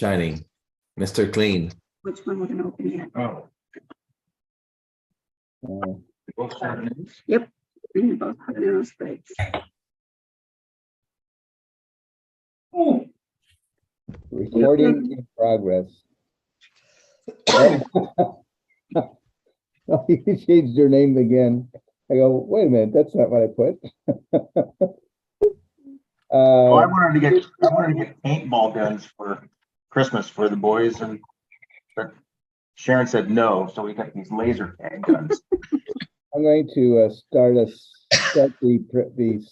shining. Mr. Clean. Which one we're gonna open yet? Oh. Both Chardonnays? Yep. And both habanero sprigs. Oh, Recording in progress. Oh, you changed your name again. I go, wait a minute, that's not what I put. well, I wanted to get paintball guns for Christmas for the boys, but Sharon said no, so we got these laser tag guns. I'm going to start the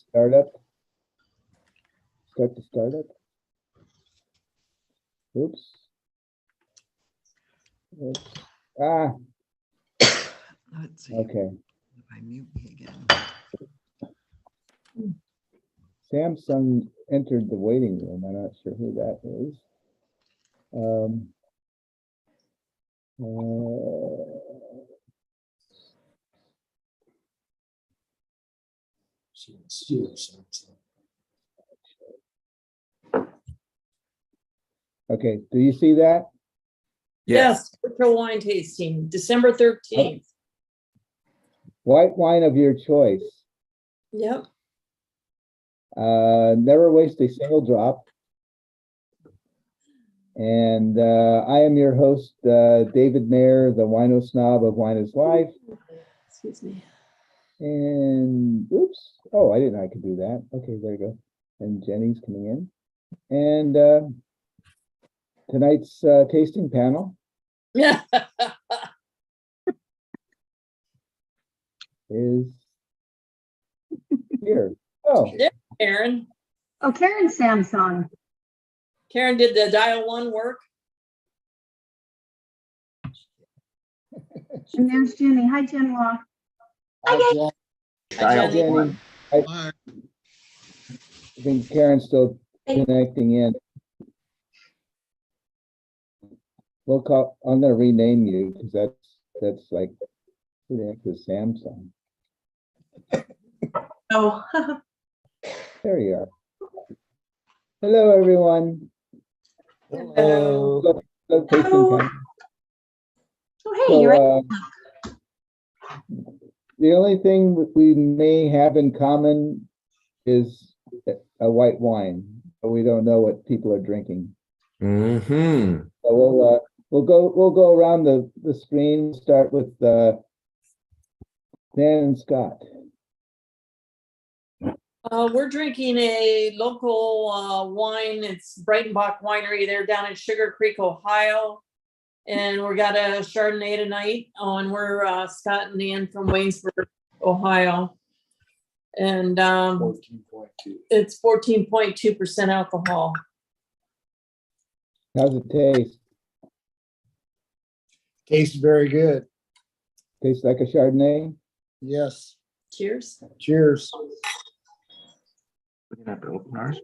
startup. Start the startup. Oops. Oops. Ah, Let's see. okay. If I mute me again. Samsung entered the waiting room. I'm not sure who that is. Okay, do you see that? Yes, virtual wine tasting, December 13th. White wine of your choice. Yep. Never waste a single drop. And I am your host, David Mayer, the wino snob of Wine is Life. Excuse me. And oops, oh, I didn't know I could do that. Okay, there you go. And Jenny's coming in. And tonight's tasting panel Yeah. is here. Oh, Karen. Oh, Karen Samsung. Karen did the dial one work. And there's Jenny. Hi, Jen Law. Dial Jenny. one. I think Karen's still connecting in. We'll call, I'm gonna rename you because that's like, who the heck is Samsung? Oh, There you are. Hello, everyone. Hello. Hello, tasting Hello. panel. oh, hey, you're right. The only thing that we may have in common is a white wine, but we don't know what people are drinking. Mm-hmm. So we'll go around the screen. Start with Dan and Scott. We're drinking a local wine. It's Breitenbach Winery. They're down in Sugar Creek, Ohio. And we got a Chardonnay tonight. Oh, and we're Scott and Nan from Waynesburg, Ohio. And 14.2. it's 14.2% alcohol. How's it taste? Tastes very good. Tastes like a Chardonnay? Yes. Cheers. Cheers. We're gonna have to open ours.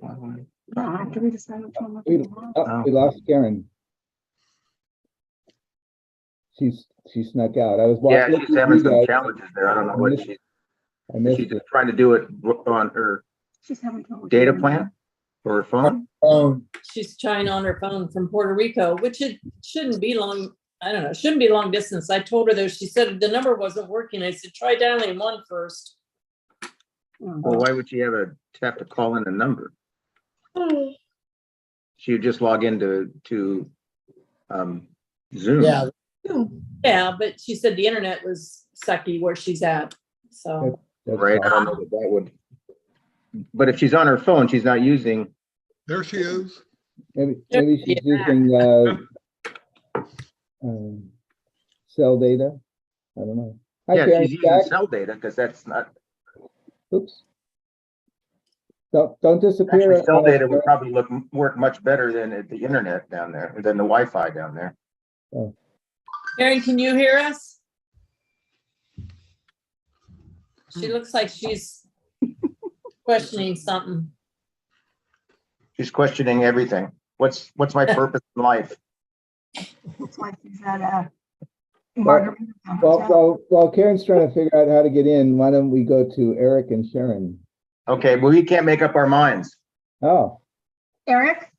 Yeah, after we decide which one we're We, gonna have. oh, we lost Karen. She snuck out. I was Yeah, looking she's at having you some guys. challenges there. I don't know what I missed she's it. trying to do it on her She's having trouble. data getting plan or her phone. She's trying on her phone from Puerto Rico, which it shouldn't be long. I don't know. It shouldn't be long distance. I told her though, she said the number wasn't working. I said, try dialing one first. Well, why would she have to call in a number? She would just log into Zoom. Yeah, Yeah, but she said the internet was sucky where she's at. So That's Right. I all. don't know that would. But if she's on her phone, she's not using. There she is. Maybe she's using cell data. I don't know. Hi, Yeah, Karen, she's using back. cell data because that's not. Oops. Don't disappear. Actually, cell data would probably work much better than the internet down there, than the Wi-Fi down there. Karen, can you hear us? She looks like she's questioning something. She's questioning everything. What's my purpose in life? Looks like she's at a Well, margarita. while Karen's trying to figure out how to get in, why don't we go to Eric and Sharon? Okay, well, we can't make up our minds. Oh, Eric?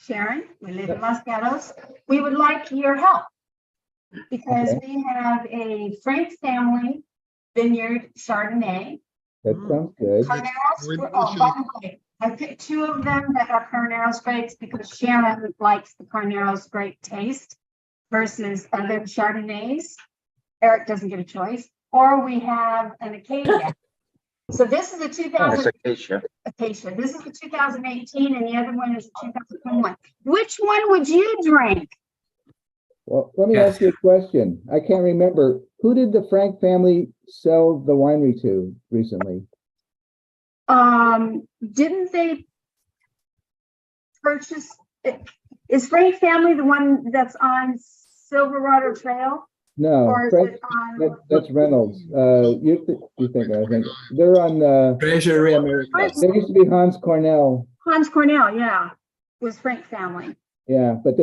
Sharon, we live in Los Gatos. We would like your help. Because Okay. we have a Frank family vineyard Chardonnay. That sounds good. Carneros, oh, by the way, I picked two of them that are Carneros grapes because Sharon likes the Carneros grape taste versus other Chardonnays. Eric doesn't get a choice. Or we have an Acadia. So this is a That's 2000 Acacia. Acacia. This is the 2018 and the other one is 2021. Which one would you drink? Well, let me ask you a question. I can't remember. Who did the Frank family sell the winery to recently? Didn't they purchase, is Frank family the one that's on Silverado Trail? No, Or is Frank, it on? that's Reynolds. You think, I think. They're on, Treasury Americas. there used to be Hans Cornell. Hans Cornell, yeah, was Frank family. Yeah, but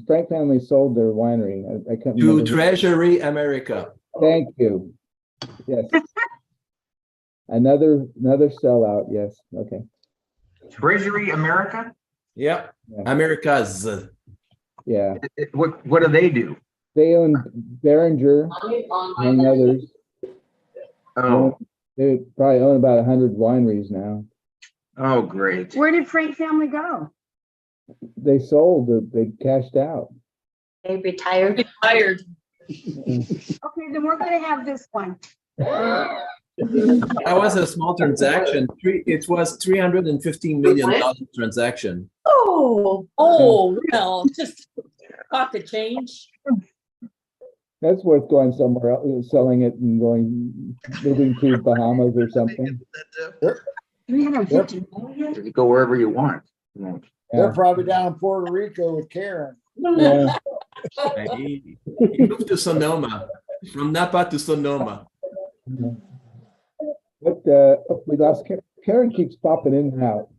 Frank family sold their winery. I can't To remember. Treasury America. Thank you. Yes. Another sellout, yes, okay. Treasury America? Yeah, Yeah. Americas. Yeah, What do they do? they own Behringer, among others. Oh, They probably own about 100 wineries now. oh, great. Where did Frank family go? They sold, they cashed out. They retired. Retired. Okay, then we're gonna have this one. That was a small transaction. It was $315 million transaction. Oh, Oh, well, just pocket change. That's worth going somewhere else, selling it and moving to Bahamas or something. 350 million? You go wherever you want. They're probably down in Puerto Rico with Karen. Yeah, He moved to Sonoma, from Napa to Sonoma. but, we lost Karen. Karen keeps popping in and out.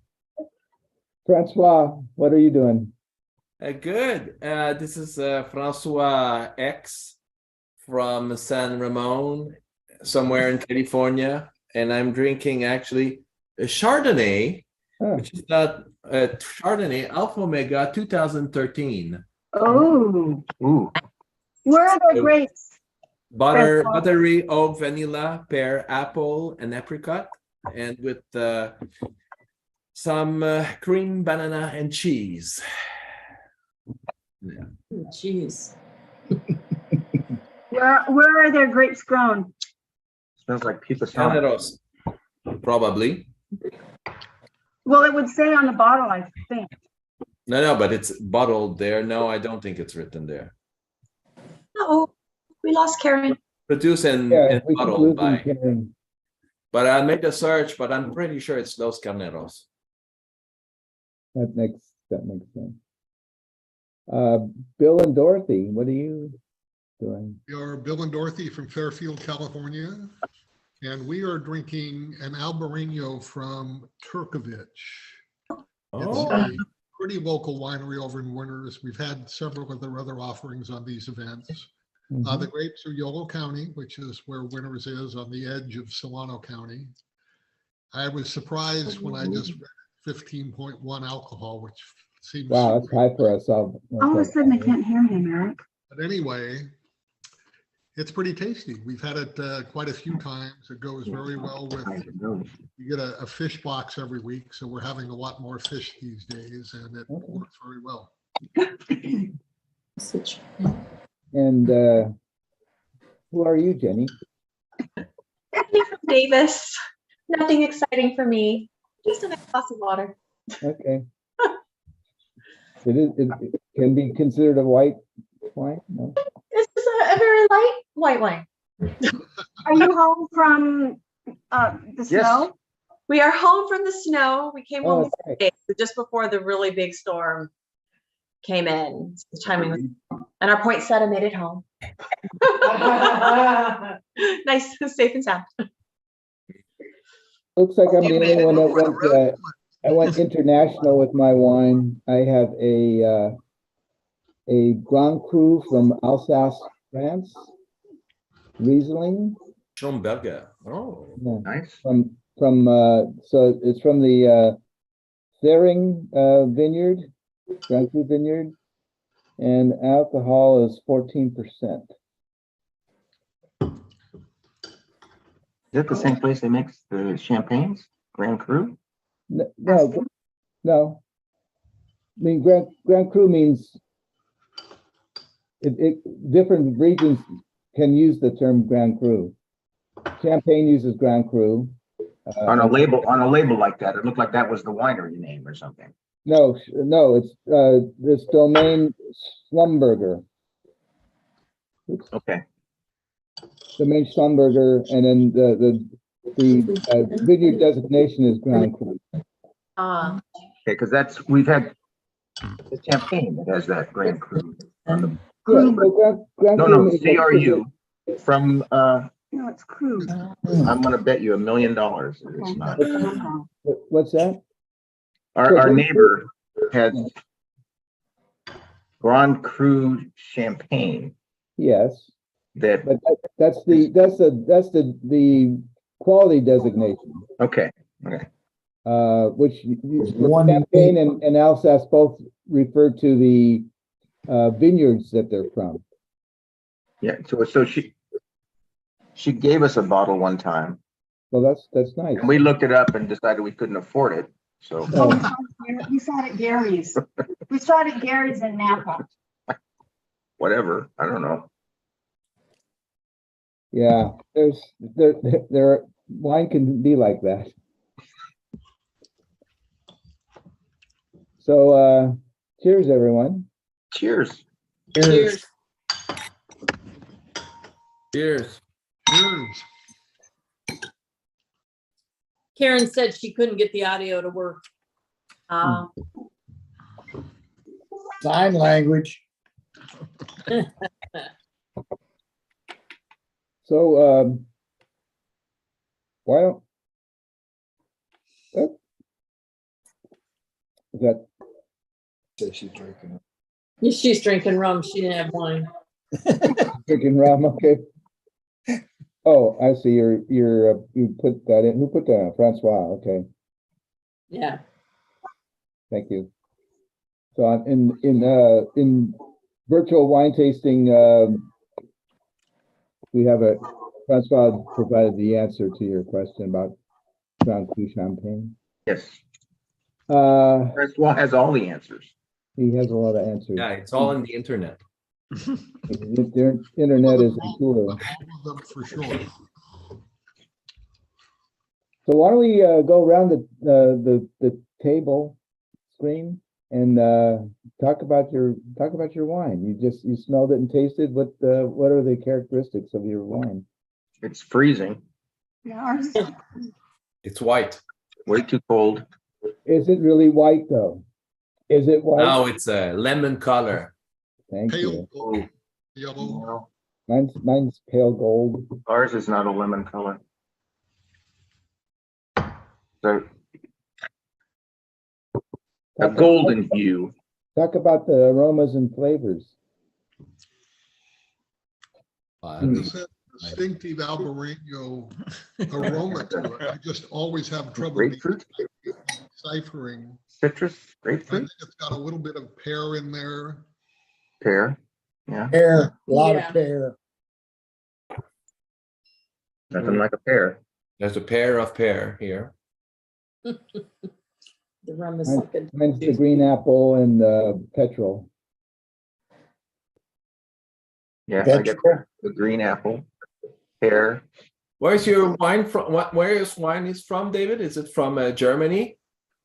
Francois, what are you doing? Good. This is Francois X from San Ramon, somewhere in California. And I'm drinking actually a Chardonnay, Huh. which is that Chardonnay Alpha Omega 2013. Oh, Ooh, where are the grapes? Buttery oak, vanilla, pear, apple, and apricot, and with some cream, banana, and cheese. Yeah. Jeez. Where are their grapes grown? smells like pizza salad. Caneros, probably. Well, it would say on the bottle, I think. No, but it's bottled there. No, I don't think it's written there. oh, we lost Karen. Produced and Yeah, we keep bottled losing by. Karen. But I made a search, but I'm pretty sure it's Los Carneros. That makes sense. Bill and Dorothy, what are you doing? We are Bill and Dorothy from Fairfield, California, and we are drinking an Albarino from Turkovich. It's Oh, a pretty local winery over in Winters. We've had several of their other offerings on these events. The grapes are Yolo County, which is where Winters is on the edge of Solano County. I was surprised when I just read 15.1 alcohol, which seems. Wow, that's high for us all. All of a sudden, I can't hear him, Eric. But anyway, it's pretty tasty. We've had it quite a few times. It goes very well with, you get a fish box every week. So we're having a lot more fish these days and it works very well. And who are you, Jenny? Stephanie from Davis. Nothing exciting for me. Just a nice glass of water. Okay. It can be considered a white wine? No? This is a very light white wine. Are you home from the snow? We are home from the snow. We came home Oh, okay. yesterday, just before the really big storm came in. The timing was, and our poinsettia made it home. Nice, safe and sound. Looks like I'm the only one that I went international with my wine. I have a Grand Cru from Alsace, France, Riesling. Schomberger. Oh, Yeah, Nice. so it's from the Thering vineyard Grand Cru Vineyard. And alcohol is 14%. Is it the same place they make the champagnes, Grand Cru? No, no. I mean, Grand Cru means different regions can use the term Grand Cru. Champagne uses Grand Cru. On a label like that, it looked like that was the winery name or something. No, it's this domain Schlumberger. Okay, Domain Schlumberger, and then the vineyard designation is Grand Cru. Ah, okay, because we've had the champagne that has that Grand Cru on the. Yeah, so Grand No, Cru no, means- CRU from, No, it's crude. I'm gonna bet you $1 million it's not. What's that? Our neighbor has Grand Cru champagne Yes, that, but that's the quality designation. okay, Which One- Champagne and Alsace both refer to the vineyards that they're from. yeah, so she gave us a bottle one time, Well, that's nice. and we looked it up and decided we couldn't afford it, so. Oh, We saw it at Gary's. We saw it at Gary's in Napa. Whatever, I don't know. yeah, there wine can be like that. So, cheers, everyone. Cheers. Cheers. Cheers. Cheers. Karen said she couldn't get the audio to work. ah, Sign language. So, why don't? Is that She's drinking rum. She didn't have wine. drinking rum? Okay. Oh, I see. You put that in. Who put that in? Francois. Okay. Yeah. Thank you. So in virtual wine tasting, we have Francois provided the answer to your question about Grand Cru Champagne. Yes, Uh, Francois has all the answers. he has a lot of answers. Yeah, it's all on the internet. Their internet is a tool. All of them for sure. So why don't we go around the table screen and talk about your wine. You smelled it and tasted. What are the characteristics of your wine? It's freezing, Yeah, ours. It's white. way too cold. Is it really white though? Is it white? Now it's a lemon color. Thank Pale you. gold, yellow. Mine's pale gold. Ours is not a lemon color. So a golden hue. Talk about the aromas and flavors. It's a distinctive Albarino aroma to it. I just always have trouble Grapefruit, deciphering. citrus, I grapefruit, think it's got a little bit of pear in there. pear. Yeah, Pear, a lot Yeah. of pear. nothing like a pear. There's a pair of pear here. The rum is Mine- good. Mine's the green apple and petrol. Yeah, I get Vegetable. the green apple, pear. Where's your wine from? Where is wine is from, David? Is it from Germany?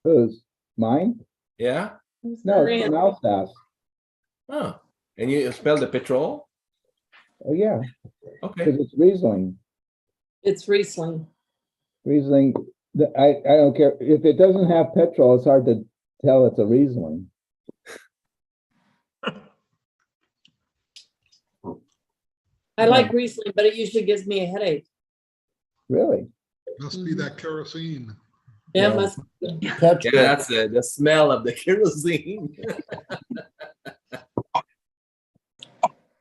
Who's mine? Yeah. No, it's from Alsace. Oh, and you spell the petrol? Oh yeah, Okay. because it's Riesling. It's Riesling. Riesling. I don't care if it doesn't have petrol. It's hard to tell it's a Riesling. I like Riesling, but it usually gives me a headache. Really? Must be that kerosene. Yeah, Yeah. must. Yeah, Petrol. that's the smell of the kerosene.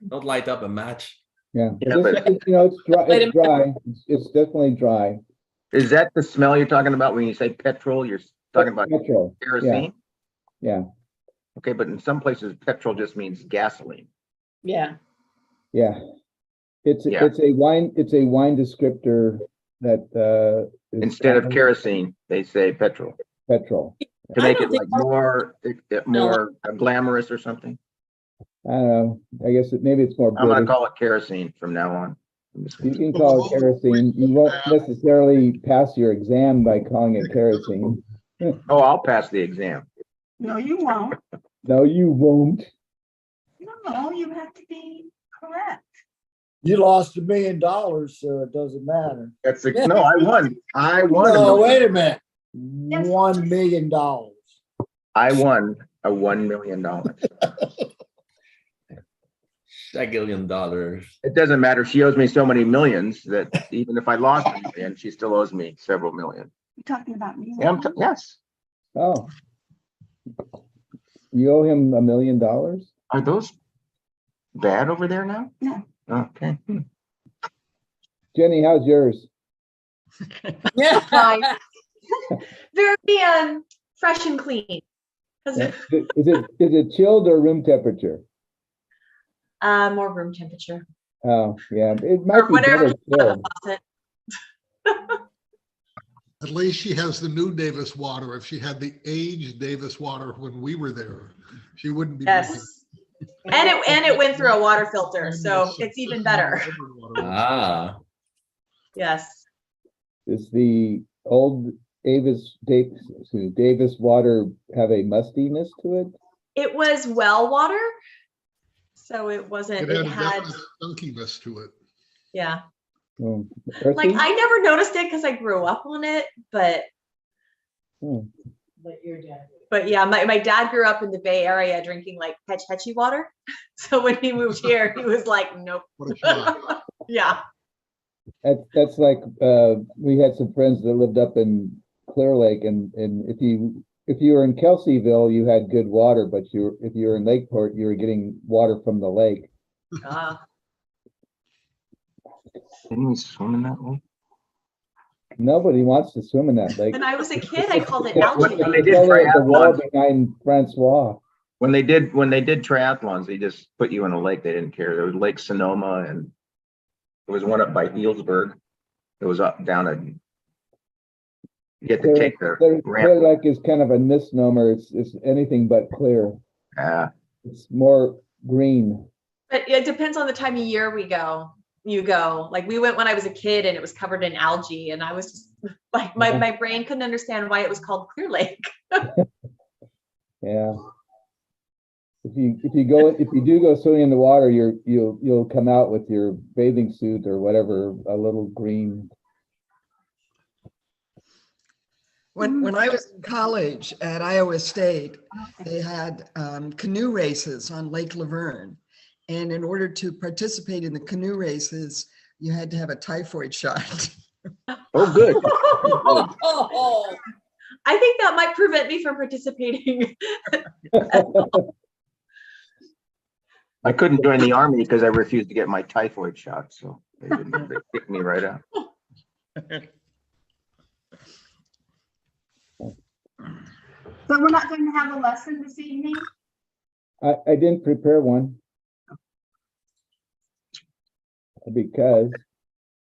Don't light up a match. Yeah. Yeah, This but- is, it's dry. Wait a It's dry. It's definitely dry. Is that the smell you're talking about when you say petrol? You're talking about Petrol. kerosene? Yeah. Okay, but in some places, petrol just means gasoline. Yeah. Yeah. Yeah. It's a wine descriptor that, is Instead of kerosene, they say petrol petrol. to I make don't it think like more glamorous or something. I don't know. I guess maybe it's more I'm gonna British. call it kerosene from now on. I'm just You gonna- can call it kerosene. You won't necessarily pass your exam by calling it kerosene. Oh, I'll pass the exam. No, you won't. No, you won't. No, you have to be correct. You lost $1 million, so it doesn't matter. No, I won. I won. No, wait a minute. $1 million. I won a $1 million. $1 billion. It doesn't matter. She owes me so many millions that even if I lost a million, she still owes me several million. You're talking about me. Yeah, yes. Oh. You owe him $1 million? Are those bad over there now? No. Okay. Jenny, how's yours? Yeah. Fine. Very fresh and clean. 'Cause Is it chilled or room temperature? more room temperature. Oh, yeah, it might Or be whatever. better chilled. At least she has the new Davis water. If she had the aged Davis water when we were there, she wouldn't be. drinking. Yes. And it went through a water filter, so it's even better. Ah, Yes. Does the old Davis water have a mustiness to it? It was well water. So it wasn't, It it had had, definite skunkiness to it. yeah. Hmm, Like earthy? I never noticed it because I grew up on it, but Hmm. but yeah, my dad grew up in the Bay Area drinking like Hetch Hetchy water. So when he moved here, he was like, nope. What a shock. Yeah. That's like, we had some friends that lived up in Clear Lake, and if you were in Kelseyville, you had good water, but if you were in Lakeport, you were getting water from the lake. Didn't we swim in that lake? Nobody wants to swim in that lake. When I was a kid, I called it Yeah, algae when they lake. did The wall triathlons, behind Francois. when they did triathlons, they just put you in a lake. They didn't care. There was Lake Sonoma, and there was one up by Healdsburg. It was up down at. You get to take the Clear ramp. Lake is kind of a misnomer. It's anything but clear. It's more green. But it depends on the time of year you go. Like we went when I was a kid and it was covered in algae and I was just like my brain couldn't understand why it was called Clear Lake. Yeah. If you do go swimming in the water, you'll come out with your bathing suit or whatever, a little green. When I was in college at Iowa State, they had canoe races on Lake Laverne. And in order to participate in the canoe races, you had to have a typhoid shot. Oh, good. Oh, I think that might prevent me from participating. I couldn't join the army because I refused to get my typhoid shot, so they kicked me right out. So we're not going to have a lesson this evening? I didn't prepare one. Because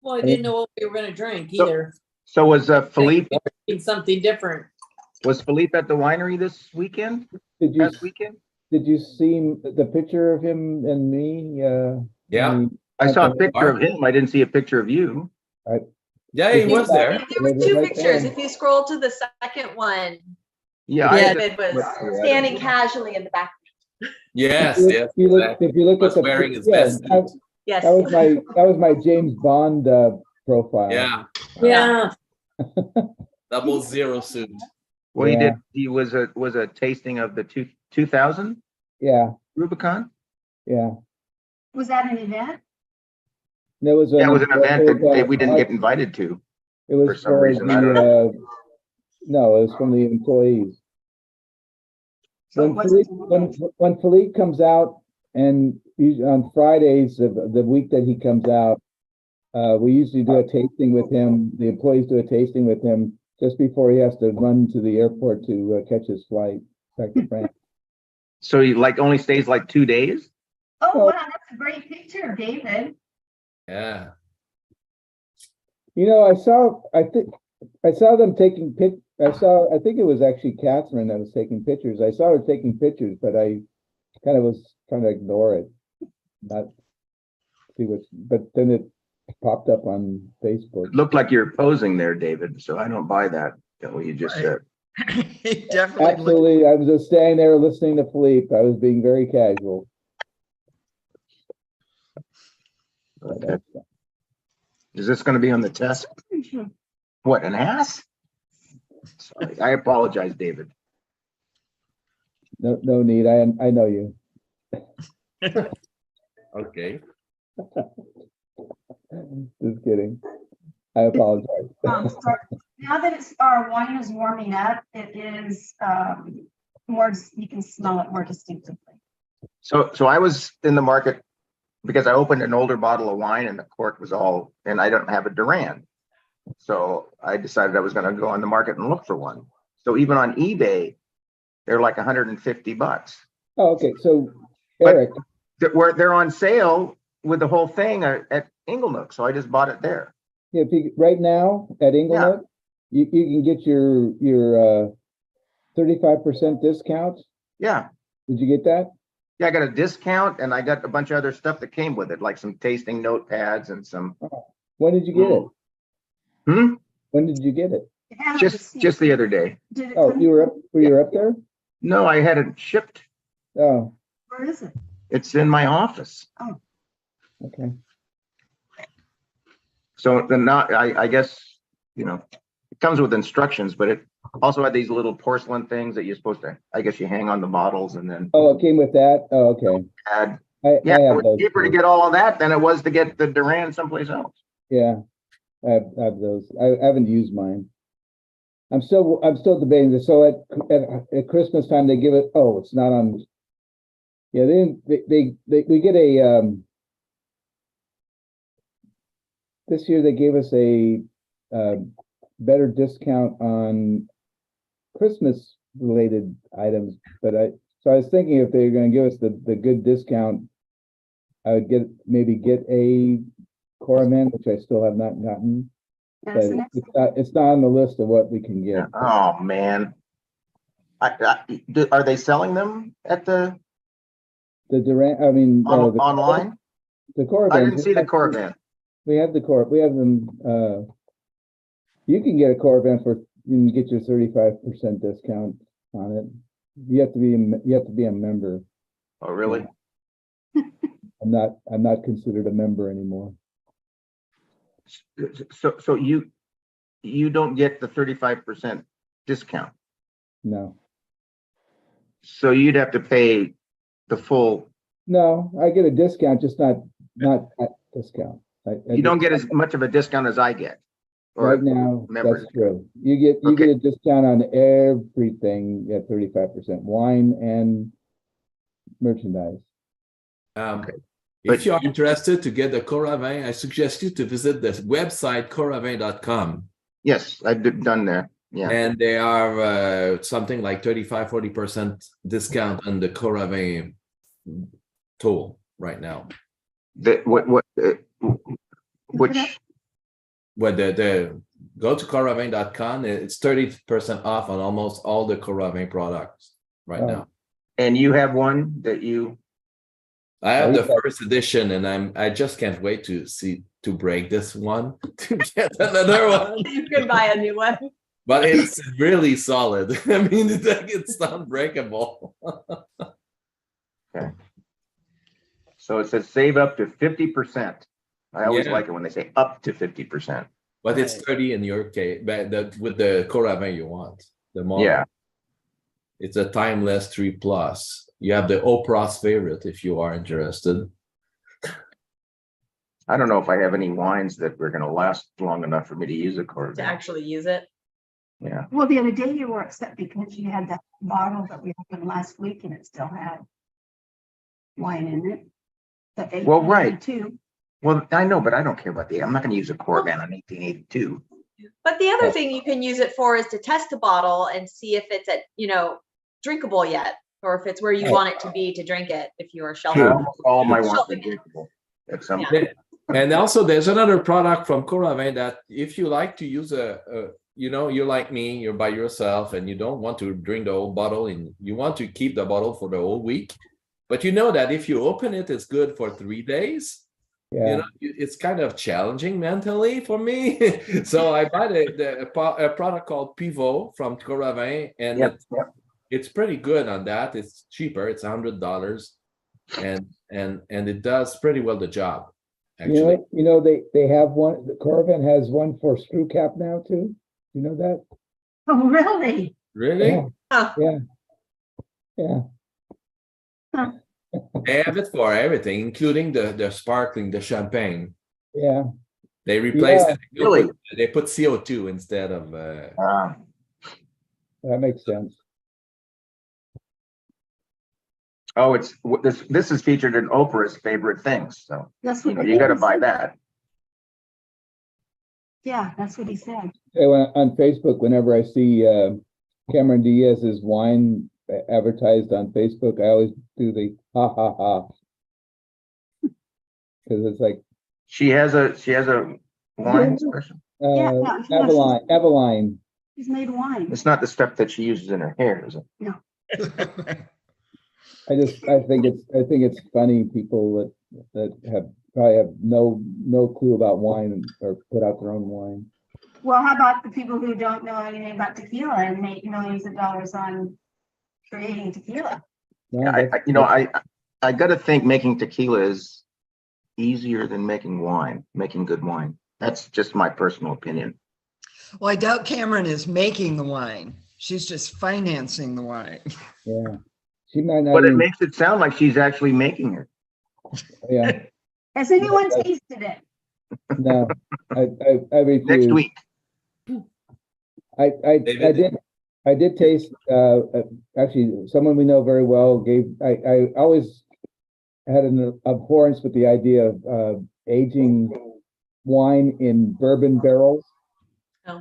well, I didn't know what we were gonna drink So- either. So was Philippe Something different. at the winery this weekend? did Past weekend? you see the picture of him and me? yeah, I saw a picture of him. I didn't see a picture of you. yeah, he was there. There were two pictures. If you scroll to the second one, Yeah. Yeah, it was standing casually in the back. Yes, yes. If you look Was at the wearing his yeah, best that, suit. Yes. that was my James Bond profile. Yeah, Yeah. 000 suit. Well, Yeah. he was a tasting of the 2000 Yeah, Rubicon. yeah. Was that an event? There was That was an event that we didn't get invited to. It was for some reason, I don't no, it was from the employees. So it When wasn't Philippe, an event. when Philippe comes out, and on Fridays of the week that he comes out, we usually do a tasting with him. The employees do a tasting with him just before he has to run to the airport to catch his flight back to France. So he like only stays like 2 days? Oh, Well- wow, that's a great picture, David. Yeah. You know, I saw them taking I think it was actually Catherine that was taking pictures. I saw her taking pictures, but I kind of was trying to ignore it. Not see what, but then it popped up on Facebook. It looked like you're posing there, David, so I don't buy that, what you just said. He definitely looked. Absolutely, I was just standing there listening to Philippe. I was being very casual. Okay. Is this gonna be on the test? What, an ass? Sorry, I apologize, David. No, no need. I know you. Okay. Just kidding. I apologize. So now that our wine is warming up, it is more, you can smell it more distinctively. So I was in the market because I opened an older bottle of wine and the cork was all, and I don't have a Durand. So I decided I was gonna go on the market and look for one. So even on eBay, they're like $150. Oh, okay, so But- Eric, They're on sale with the whole thing at Inglenook, so I just bought it there. if you, right now at Inglenook, you can get your 35% discount. Yeah, Did you get that? yeah, I got a discount and I got a bunch of other stuff that came with it, like some tasting notepads and some, When did you get it? hmm, When did you get it? It had a just receipt. the other day. Did it Oh, come- were you up there? No, I had it shipped. Oh, Where is it? It's in my office. okay. So then now, I guess, you know, it comes with instructions, but it also had these little porcelain things that you're supposed to, I guess you hang on the bottles and then Oh, it came with that? Oh, okay. add. I Yeah, it have was those. cheaper to too. get all of that than it was to get the Durand someplace else. Yeah, I have those. I haven't used mine. I'm still debating this. So at Christmas time, they give it, oh, it's not on. Yeah, we get a, this year they gave us a, better discount on Christmas related items, but so I was thinking if they're gonna give us the good discount, I would maybe get a Coraman, which I still have not gotten. But That's the next one. it's not on the list of what we can get. Oh, man. Are they selling them at the, The Durant, I mean. the- online? The Coravans. I didn't see the Coravan. We have we have them, you can get a Coravan you can get your 35% discount on it. You have to be a member. Oh, really? I'm not considered a member anymore. So you don't get the 35% discount. No, So you'd have to pay the full, no, I get a discount, just not that discount. you don't get as much of a discount as I get. Or Right now, members. that's true. You get Okay. a discount on everything at 35%, wine and merchandise. If But- you are interested to get the Coravin, I suggest you to visit the website coravin.com. Yes, I've done there. Yeah. And they are something like 35-40% discount on the Coravin tool right now. Which, But the go to coravin.com, it's 30% off on almost all the Coravin products right Oh. now. and you have one that you, I have the Okay. first edition, and I just can't wait to break this one to get another one. You can buy a new one. But it's really solid. I mean, it's not breakable. so it says save up to 50%. I always Yeah. like it when they say up to 50%. But it's 30 in your case, but with the Coravin you want, the model. Yeah. It's a timeless 3+. You have the Oprah's favorite if you are interested. I don't know if I have any wines that were gonna last long enough for me to use a To Coravan. actually use it. Yeah. Well, the other day you were upset because you had that bottle that we opened last week and it still had wine in it. The Well, right. 1882. Well, I know, but I don't care about I'm not gonna use a Coravan on 1882. But the other thing you can use it for is to test a bottle and see if it's drinkable yet, or if it's where you Right. want it to be to drink it, if you are Sure. shelving. All my wines are Shelving it. drinkable. At some Yeah. point. And also, there's another product from Coravin that if you like to use you're like me, you're by yourself and you don't want to drink the whole bottle and you want to keep the bottle for the whole week. But you know that if you open it, it's good for 3 days. Yeah, It's kind of challenging mentally for me. So I buy a product called Pivot from Coravin, and Yep, yep. it's pretty good on that. It's cheaper. It's $100, and it does pretty well the job. Actually, they have one, the Coravin has one for screw cap now too. You know that? Oh, really? really, Yeah. Yeah, they have it for everything, including the sparkling, the champagne. yeah. They replaced Yeah. it. Really? They put CO2 instead of. That makes sense. Oh, this is featured in Oprah's favorite things, so That's what. you got to buy that. Yeah, that's what he said. Hey, on Facebook, whenever I see Cameron Diaz's wine advertised on Facebook, I always do the ha ha ha. Because it's like She has a wine special. Yeah, no, she has- Eveline. He's made wine. It's not the stuff that she uses in her hair, is it? I think it's funny people that probably have no clue about wine or put out their own wine. Well, how about the people who don't know anything about tequila and make millions of dollars on creating tequila? No, I got to think making tequila is easier than making good wine. That's just my personal opinion. Well, I doubt Cameron is making the wine. She's just financing the wine. yeah, she might not. But it even- makes it sound like she's actually making it. Yeah, Has anyone tasted it? no, I refuse. Next week. I did taste, actually, someone we know very well I always had an abhorrence with the idea of aging wine in bourbon barrels. Oh.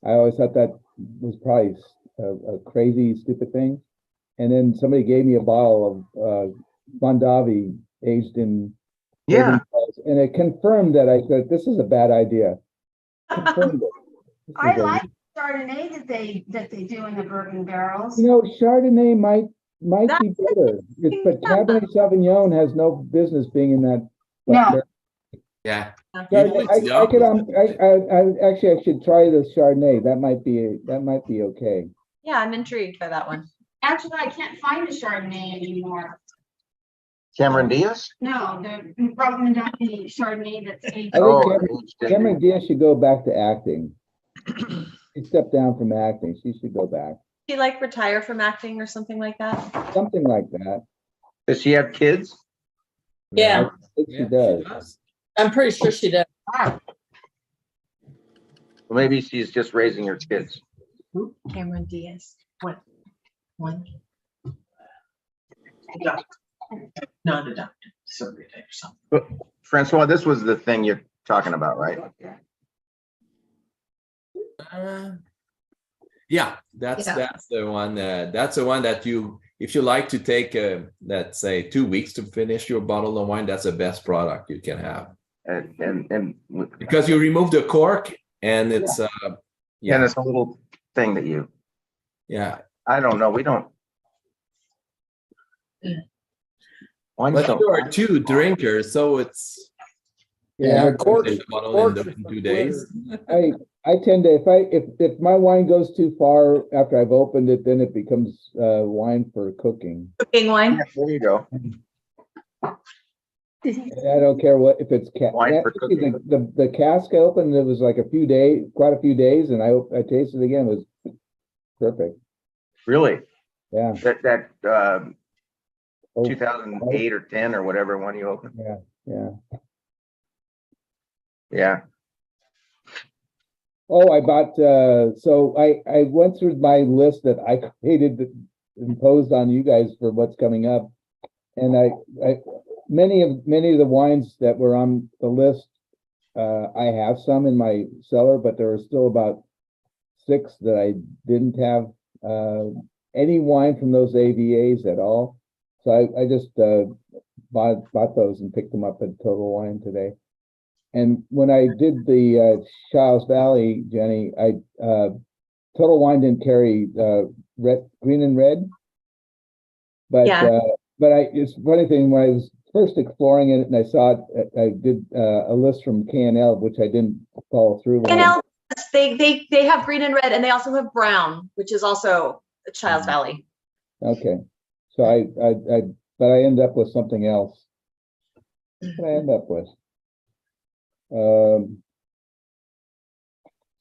I always thought that was probably a crazy, stupid thing. And then somebody gave me a bottle of Mondavi aged in Yeah. bourbon barrels, and it confirmed that I said, this is a bad idea. Confirmed it. This I is a- like Chardonnay that they do in the bourbon barrels. Chardonnay might be That's better, but Cabernet Sauvignon has no business being in that. No. Yeah. Chardonnay, I should try the Chardonnay. That might be okay. Yeah, I'm intrigued by that one. Actually, I can't find a Chardonnay anymore. Cameron Diaz? No, the Robin Mondavi Chardonnay that's aged. I think Oh, Cameron Diaz should go back to acting. She stepped down from acting. She should go back. She like retire from acting or something like that. Something like that. Does she have kids? Yeah, I think she does. I'm pretty sure she did. Well, maybe she's just raising her kids. Cameron Diaz. One. Not a doctor, surrogate or something. Francois, this was the thing you're talking about, right? Yeah, that's the one. That's the one that if you like to take, let's say 2 weeks to finish your bottle of wine, that's the best product you can have And because you remove the cork and it's and it's a little thing that I don't know. We don't. Wine But don't- you are 2 drinkers, so it's Yeah, finish the bottle in 2 days. I tend to, if my wine goes too far after I've opened it, then it becomes wine for cooking. Cooking wine. Yeah, there you go. And I don't care what, if it's Wine for cooking. the cask I opened, it was like quite a few days, and I tasted it again, it was perfect. Really? Yeah. That Oh, 2008 or 10 or whatever one you opened. yeah. Yeah. Oh, I bought, so I went through my list that I created, imposed on you guys for what's coming up. And many of the wines that were on the list, I have some in my cellar, but there are still about 6 that I didn't have any wine from those AVAs at all. So I just bought those and picked them up at Total Wine today. And when I did the Chiles Valley, Jenny, Total Wine didn't carry green and red. But Yeah. It's a funny thing, when I was first exploring it and I saw it, I did a list from K&L, which I didn't follow through on. And they have green and red, and they also have brown, which is also Child's Valley. Okay, so but I ended up with something else. What did I end up with?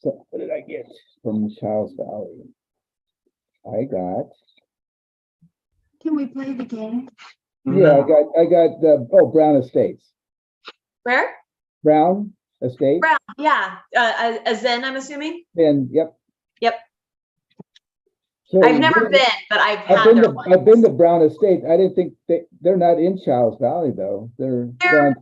So what did I get from Chiles Valley? I got, Can we play the game? yeah, I got Brown Estates. Where? Brown Estates. Brown. Yeah. A Zen, I'm assuming. And yep. Yep. So I've never been, but I've had their wines. I've been to Brown Estates. I didn't think they're not in Chiles Valley though. They're on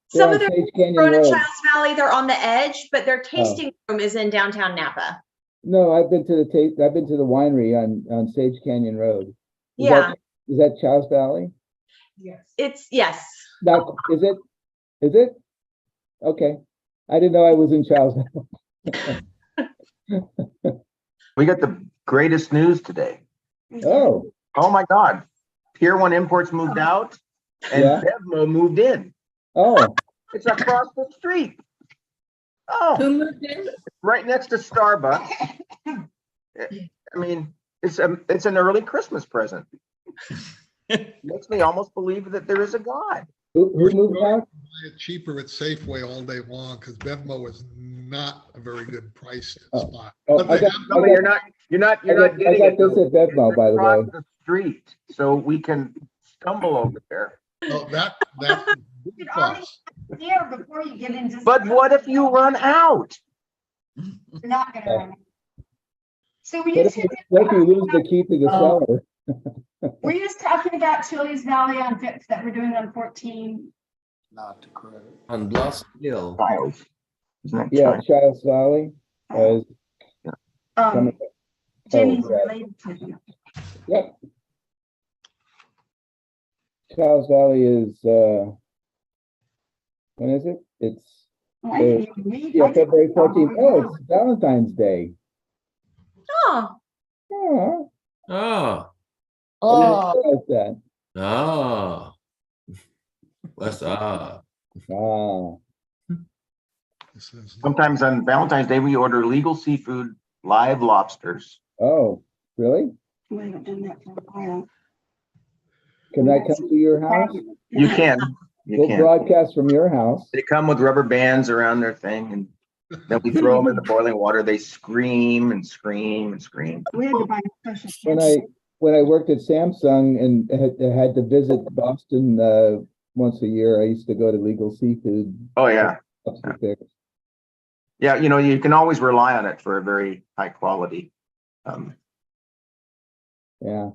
Some on of them Sage Canyon grown in Road. Child's Valley. They're on the edge, but their tasting room is in downtown Napa. No, I've been to the winery on Sage Canyon Road. Yeah. Is that Chiles Valley? It's yes. Not, is it? Is it? Okay. I didn't know I was in Chiles Valley. We got the greatest news today. Oh, Oh my God. Pier 1 Imports moved out and Yeah. Bevmo moved in. oh, It's across the street. Oh, Who moved in? right next to Starbucks. I mean, it's an early Christmas present. Makes me almost believe that there is a God. who moved out? Buy it cheaper at Safeway all day long because Bevmo is not a very good price Oh. spot. Oh, But I they got- have- No, you're not I getting got it. this at Bevmo, by the way. Across the street, so we can stumble over there. oh, that's You'd already Here before you get into. But what if you run out? You're not gonna run. So What if you lose the key to the cellar? were you just talking about Chili's Valley on Fifth that we're doing on 14? Not to credit. On Blossom Hill. Child. Isn't that Yeah, child? Chiles Valley. Um, Jenny's right. related to him. Yep. Chiles Valley is, when is it? It's, I didn't even read. yeah, I didn't- February 14th. Oh, it's Valentine's Day. Oh, Oh, Oh, I didn't realize that. oh. What's up? Ah, This is- Sometimes on Valentine's Day, we order legal seafood, live lobsters. oh, really? We haven't done that for a while. Can I come to your house? You can, you We'll can. broadcast from your house. They come with rubber bands around their thing and then we throw them in the boiling water. They scream and scream and scream. We had to buy a special. When I worked at Samsung and had to visit Boston once a year, I used to go to Legal Seafood. Oh, yeah. Upstairs. Yeah, you know, you can always rely on it for a very high quality. Yeah.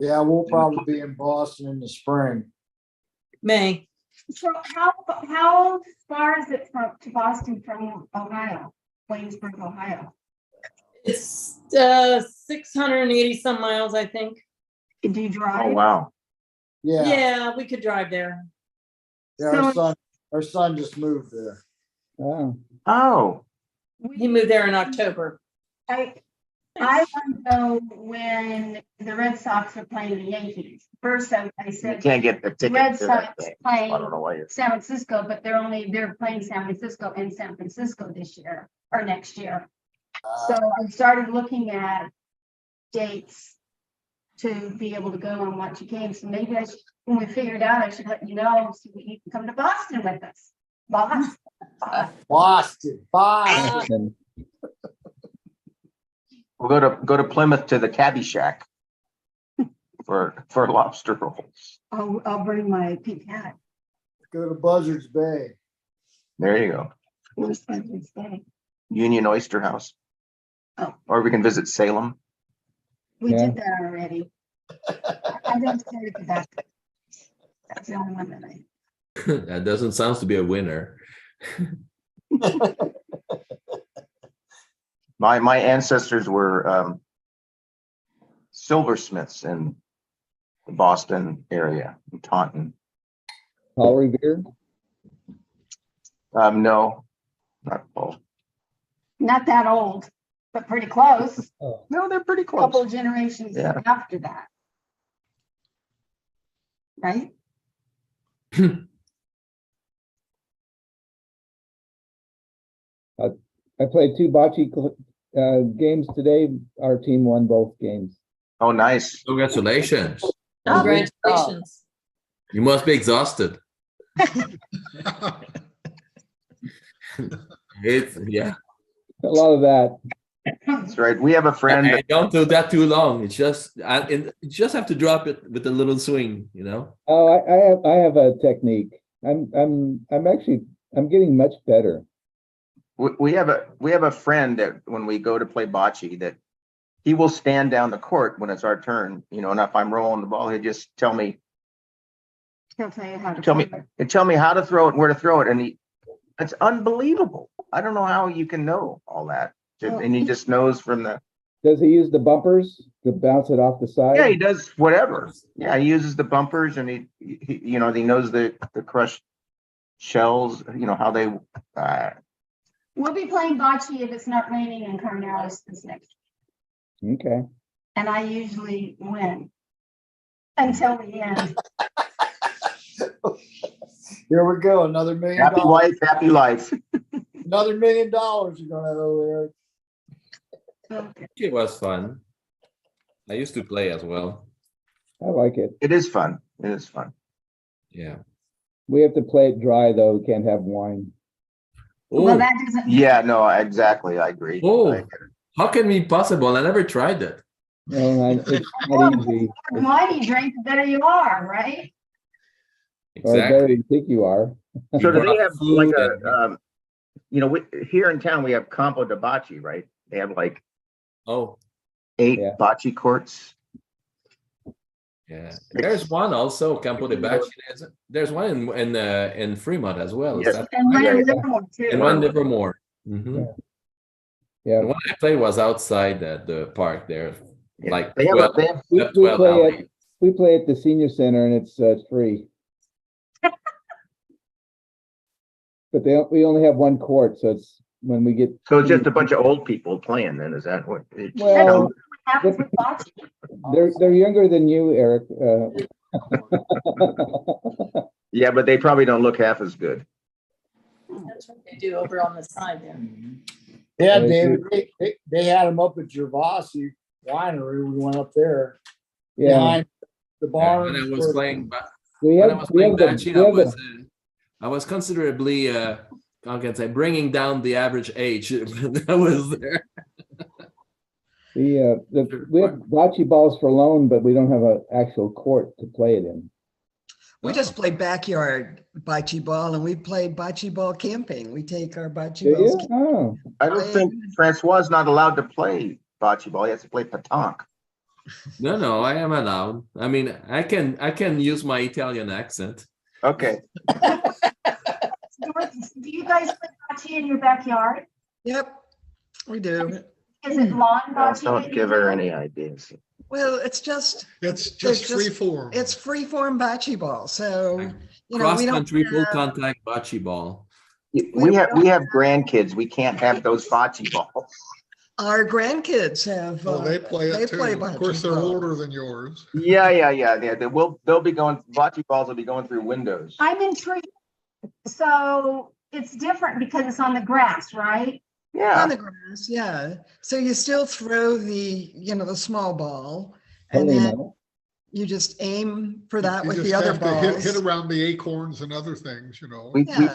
Yeah, we'll probably be in Boston in the spring. May. So how far is it to Boston from Ohio, Waynesburg, Ohio? It's 680 some miles, I think. Do you drive? Oh, wow. Yeah, Yeah, we could drive there. yeah, our son just moved there. Oh, Oh, He moved there in October. I want to go when the Red Sox are playing the Yankees. First, I you said can't get the ticket Red to that Sox thing. playing I don't know why you're. San Francisco, but they're playing San Francisco in San Francisco this year or next year. So I started looking at dates to be able to go and watch a game. So maybe when we figure it out, I should let you know so that you can come to Boston with us. Boston. Boston, Boston. Boston. We'll go to Plymouth to the Cabbie Shack for lobster rolls. I'll bring my pink hat. Go to Buzzards Bay. There you go. Where's Buzzards Bay? Union Oyster House. Oh. Or we can visit Salem. We Yeah. did that already. I don't care for that. That's the only one that I. That doesn't sound to be a winner. My ancestors were silversmiths in the Boston area, in Taunton. Paul Revere? No, not Paul. Not that old, but pretty close. No, they're pretty Couple close. of generations Yeah. after that. Right? I played two bocce games today. Our team won both games. Oh, nice. Congratulations. Congratulations. You must be exhausted. It's, yeah. A lot of that. That's right. We have a friend. And don't do that too long. It's just, you just have to drop it with a little swing, you know? Oh, I have a technique. I'm getting much better. We have a friend that when we go to play bocce, that he will stand down the court when it's our turn, you know, and if I'm rolling the ball, he'll just tell me He'll tell you how to. Tell me- play. how to throw it and where to throw it. And it's unbelievable. I don't know how you can know all that. And he just knows from the, Does he use the bumpers to bounce it off the side? yeah, he does whatever. Yeah, he uses the bumpers and he you know, he knows the crushed shells, you know, how they, We'll be playing bocce if it's not raining in Carneros this next, Okay. and I usually win until the end. Here we go, another $1 million. happy life, happy life. Another $1 million you're gonna owe Eric. It was fun. I used to play as well. I like it. It is fun. It is fun. Yeah. We have to play it dry though. We can't have wine. Well, Oh, that doesn't. Yeah, no, exactly. I agree. Oh. I get it. how can it be possible? I never tried that. No, it's not easy. The more you drink, the better you are, right? Or Exactly. better you think you are. So do they brought have food like and- you know, here in town, we have Campo de Bocce, right? They have like Oh, 8 Yeah. bocce courts. yeah. There's one also, Campo de Bacci. There's one in Fremont as well. Is Yes. that- And Yeah, then yeah. Livermore too. And one Livermore. Mhm. Yeah. The one I played was outside the park there. Yeah. Like They have, 12 they have, We, That's we 12 play alley. at we play at the senior center and it's free. But we only have one court, so it's when we get. so it's just a bunch of old people playing then, is that what? Well, What happens with bocce? they're younger than you, Eric. Yeah, but they probably don't look half as good. That's what they do over on the side there. Yeah, They David, they had them up at Gervasi Winery. We went up there Yeah, behind the Yeah, barn. when I was playing, we when have, I was we playing have Bacci, the, I was considerably, I can say, bringing down the average age when I was there. we have bocce balls for loan, but we don't have an actual court to play it in. We just play backyard bocce ball and we played bocce ball camping. We take our bocce Do balls. you? Oh, I don't think Francois is not allowed to play bocce ball. He has to play pétanque. No, I am allowed. I mean, I can use my Italian accent. Okay. Do you guys play bocce in your backyard? Yep, we do. Is it lawn bocce? Don't that you give her do? any ideas. Well, it's just It's free form. it's free form bocce ball. So, you know, Cross we don't country full have- contact bocce ball. We have grandkids. We can't have those bocce balls. our grandkids have. Well, they play they it too. play Of course, bocce they're ball. older than yours. Yeah. They'll be going, bocce balls will be going through windows. I'm intrigued. So it's different because it's on the grass, right? Yeah. On the grass, yeah. So you still throw the, the small ball and holy then no. you just aim for that You with just the other have to hit balls. around the acorns and other things, We, Yeah.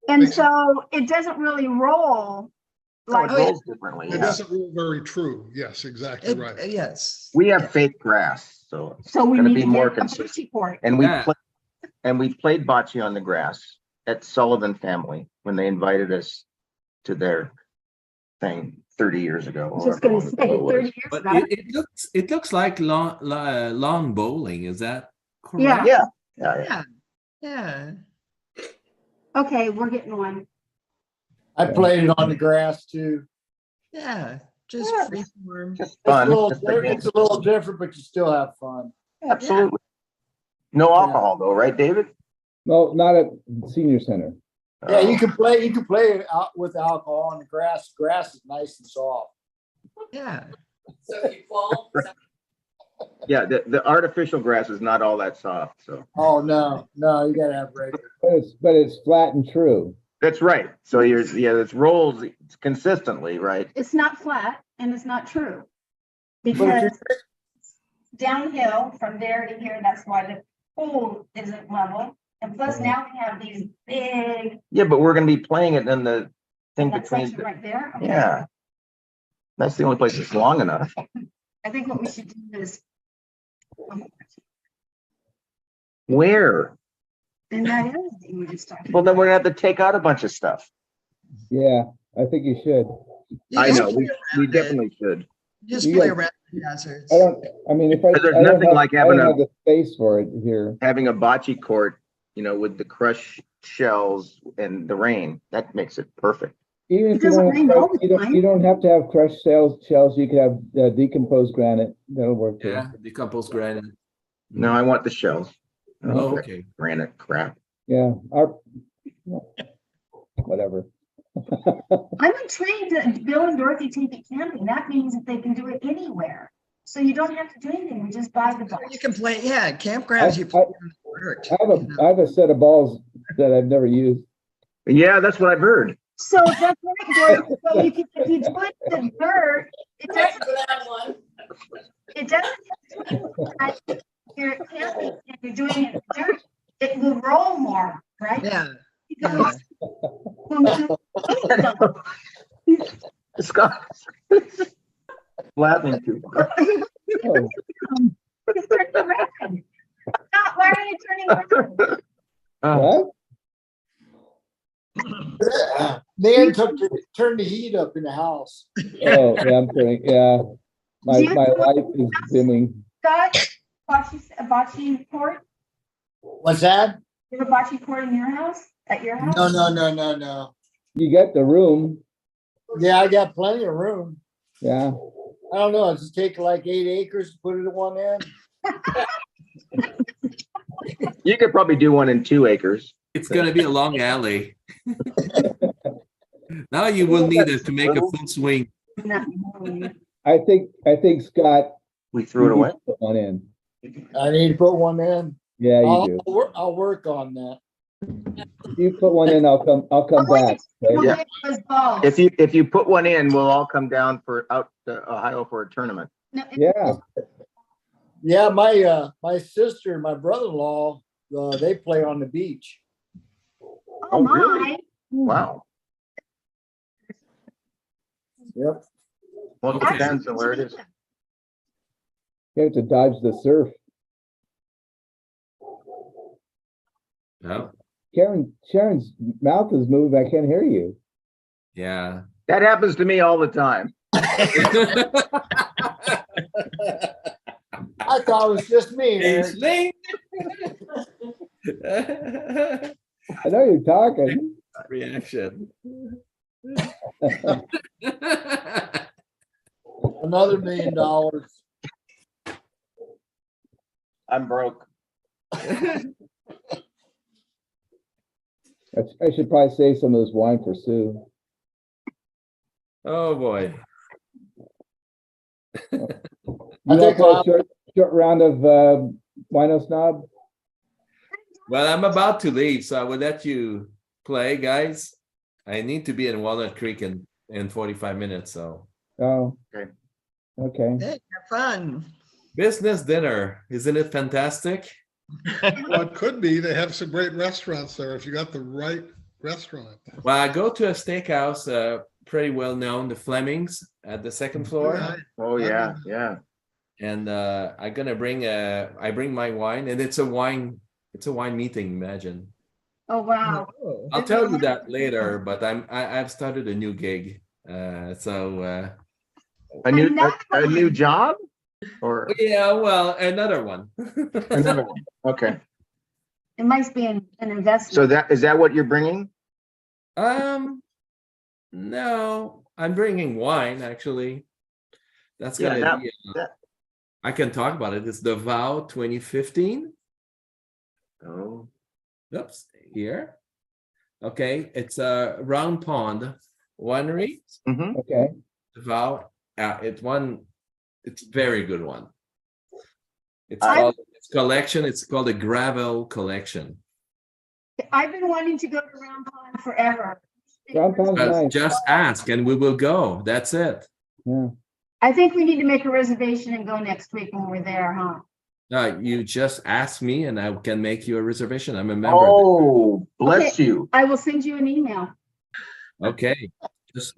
And Makes- so it doesn't really roll no, it like, Oh, yeah. rolls differently. It Yeah. doesn't rule very true. Yes, exactly right. Yes. We have fake grass, so so we Gonna need be to more get a consistent. bocce court. and Yeah. we played bocce on the grass at Sullivan Family when they invited us to their thing 30 years ago. I was just gonna say, 30 years But ago. it looks like lawn bowling. Is that correct? Yeah. Yeah. Yeah. Okay, we're getting one. I played it on the grass too. Yeah. just Yeah. free form. Just It's a fun. little, Just like- it's a little different, but you still have fun. Absolutely. No alcohol though, right, David? No, not at senior center. Yeah, you can play out with alcohol on the grass. Grass is nice and soft. Yeah. So if you fall. Yeah, the artificial grass is not all that soft, so. Oh, no, you gotta have regular. But it's flat and true. That's right. So it rolls consistently, right? It's not flat and it's not true. But if Because downhill from there to here, that's why the pool isn't level. And plus now we have these big, Yeah, but we're gonna be playing it in the thing that between, section right there. Okay. yeah. That's the only place that's long enough. I think what we should do is. Where? In that area that you were just talking. Well, then about. we're gonna have to take out a bunch of stuff. Yeah, I think you should. You I just know, play we around it. definitely should. Just You play guys- around with hazards. I mean, if I. But there's I don't nothing have- like I having don't a- have the space for it here. Having a bocce court, with the crushed shells and the rain, that makes it perfect. Even It if you doesn't don't rain have, all crushed- the you don't, time. you don't have to have crushed shells, you could have decomposed granite, that'll work too. Yeah, decomposed granite. No, I want the shells. Oh, okay. Granite crap. Yeah, whatever. I'm intrigued that Bill and Dorothy take it camping. That means that they can do it anywhere. So you don't have to do anything. You just buy the You box. can play, yeah, campgrounds, you I- play in the dirt, you know. I have a set of balls that I've never used. Yeah, that's what I've heard. So that's right, Dorothy. So you can, if you put the dirt, it doesn't. You're camping and you're doing it in dirt, it will roll more, right? Yeah, Because Scott. Laughing too. Oh, it's turning red. Stop, why are you turning red? Oh, what? Nan turned the heat up in the house. Oh, yeah, I'm kidding, yeah. My Do you- life is dimming. Scott, a bocce court? What's that? You have a bocce court in your house, at your house? No. You get the room, Yeah, I got plenty of room. yeah. I don't know, it's take like 8 acres to put it at one end. you could probably do one in 2 acres. It's gonna be a long alley. Now you will need it to make a full swing. No. I think Scott, We threw it away. put one in. I need to put one in. Yeah, you do. I'll work on that. You put one in, I'll come back. okay? Yeah. If you put one in, we'll all come down out to Ohio for a tournament. Yeah, Yeah, my sister and my brother-in-law, they play on the beach. Oh, really? my. Wow. Yep. Well, it Okay. depends on where it is. you have to dodge the surf. Oh, Sharon's mouth is moving, I can't hear you. yeah. That happens to me all the time. I thought it was just me. It's Eric. me. I know you're talking. Reaction. Another $1 million. I'm broke. I should probably save some of this wine for Sue. Oh, boy. You I want think to play a I'll- short round of Wino Snob? Well, I'm about to leave, so I will let you play, guys. I need to be in Walnut Creek in 45 minutes, so. Oh. Okay. Okay. Hey, have fun. Business dinner, isn't it fantastic? Well, it could be. They have some great restaurants there if you got the right restaurant. Well, I go to a steakhouse, pretty well known, the Flemings at the second floor. Yeah. Oh, yeah, yeah. And I'm gonna I bring my wine, and it's a wine meeting, imagine. Oh, wow. Oh, I'll tell you that later, but I've started a new gig. So A new job? Or yeah, well, another one. another one? Okay. It might be an investment. So is that what you're bringing? No, I'm bringing wine actually. That's Yeah, gonna be. that- I can talk about it. It's the Vow 2015. Oh, Oops, here. Okay, it's a Round Pond Winery. mhm. Okay, Vow, it's a very good one. It's I- called its collection. It's called the Gravel Collection. I've been wanting to go to Round Pond forever. Round Pond's nice. Just ask and we will go. That's it. Yeah. I think we need to make a reservation and go next week when we're there, huh? You just ask me and I can make you a reservation. I'm a member. Oh, bless you. I will send you an email. Okay,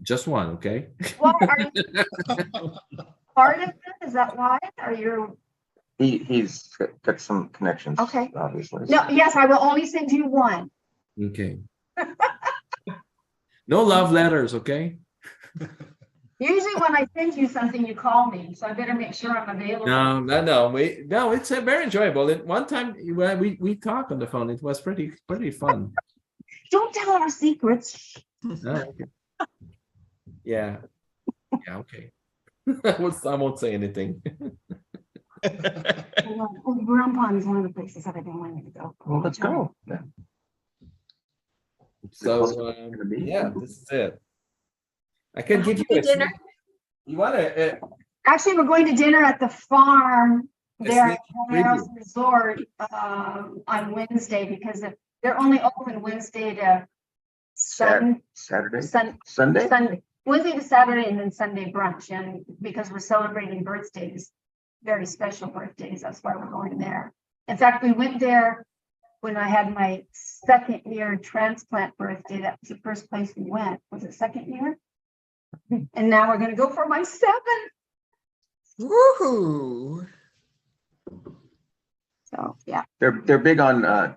just one, okay? Well, are you part of it? Is that why? Are you? He's got some connections. Okay. Obviously. No, yes, I will only send you one. Okay. No love letters, okay? Usually when I send you something, you call me, so I better make sure I'm available. No, it's very enjoyable. One time we talked on the phone, it was pretty fun. Don't tell our secrets. Oh, okay. Yeah, okay. I won't say anything. Round Pond is one of the places that I've been wanting to go. Well, let's go. Yeah. So, yeah, this is it. I can give you a Dinner? You want to? Actually, we're going to dinner at the farm there at sneak House Resort on Wednesday because they're only open Wednesday to Sunday. Saturday, Sunday. Sunday. Wednesday to Saturday and then Sunday brunch. And because we're celebrating birthdays, very special birthdays, that's why we're going there. In fact, we went there when I had my second year transplant birthday. That was the first place we went. Was it second year? And now we're gonna go for my 7th. Woohoo! So, yeah, They're big on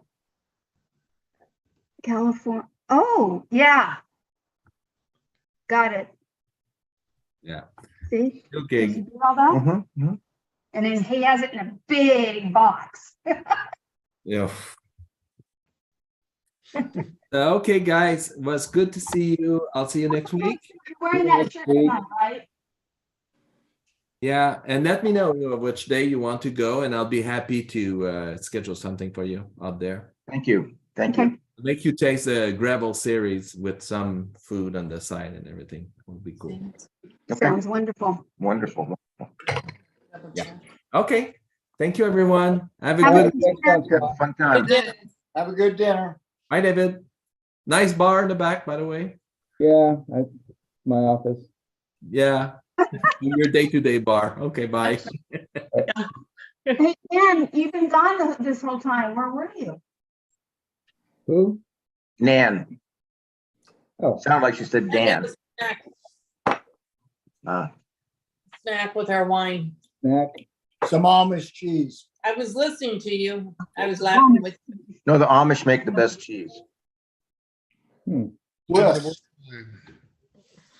California. Oh, yeah. Got it. Yeah. See? Okay. Did you do all that? mhm, mhm. And then he has it in a big box. Yeah. Okay, guys, it was good to see you. I'll see you next week. You're wearing that shirt tonight, right? Yeah, and let me know which day you want to go, and I'll be happy to schedule something for you out there. Thank you. Thank Okay. you. Make you taste the gravel series with some food on the side and everything. Will be cool. Okay. Sounds wonderful. Wonderful. Okay, thank you, everyone. Have a Have a good. good Have a fun time. Have a good dinner. Bye, David. Nice bar in the back, by the way. yeah, my office. Yeah, your day-to-day bar. Okay, bye. Hey, Dan, you've been gone this whole time. Where were you? Who? Nan. Oh. Sounded like she said Dan. Snack with our wine. Snack? Some Amish cheese. I was listening to you. I was laughing with, No, the Amish make the best cheese. Yes.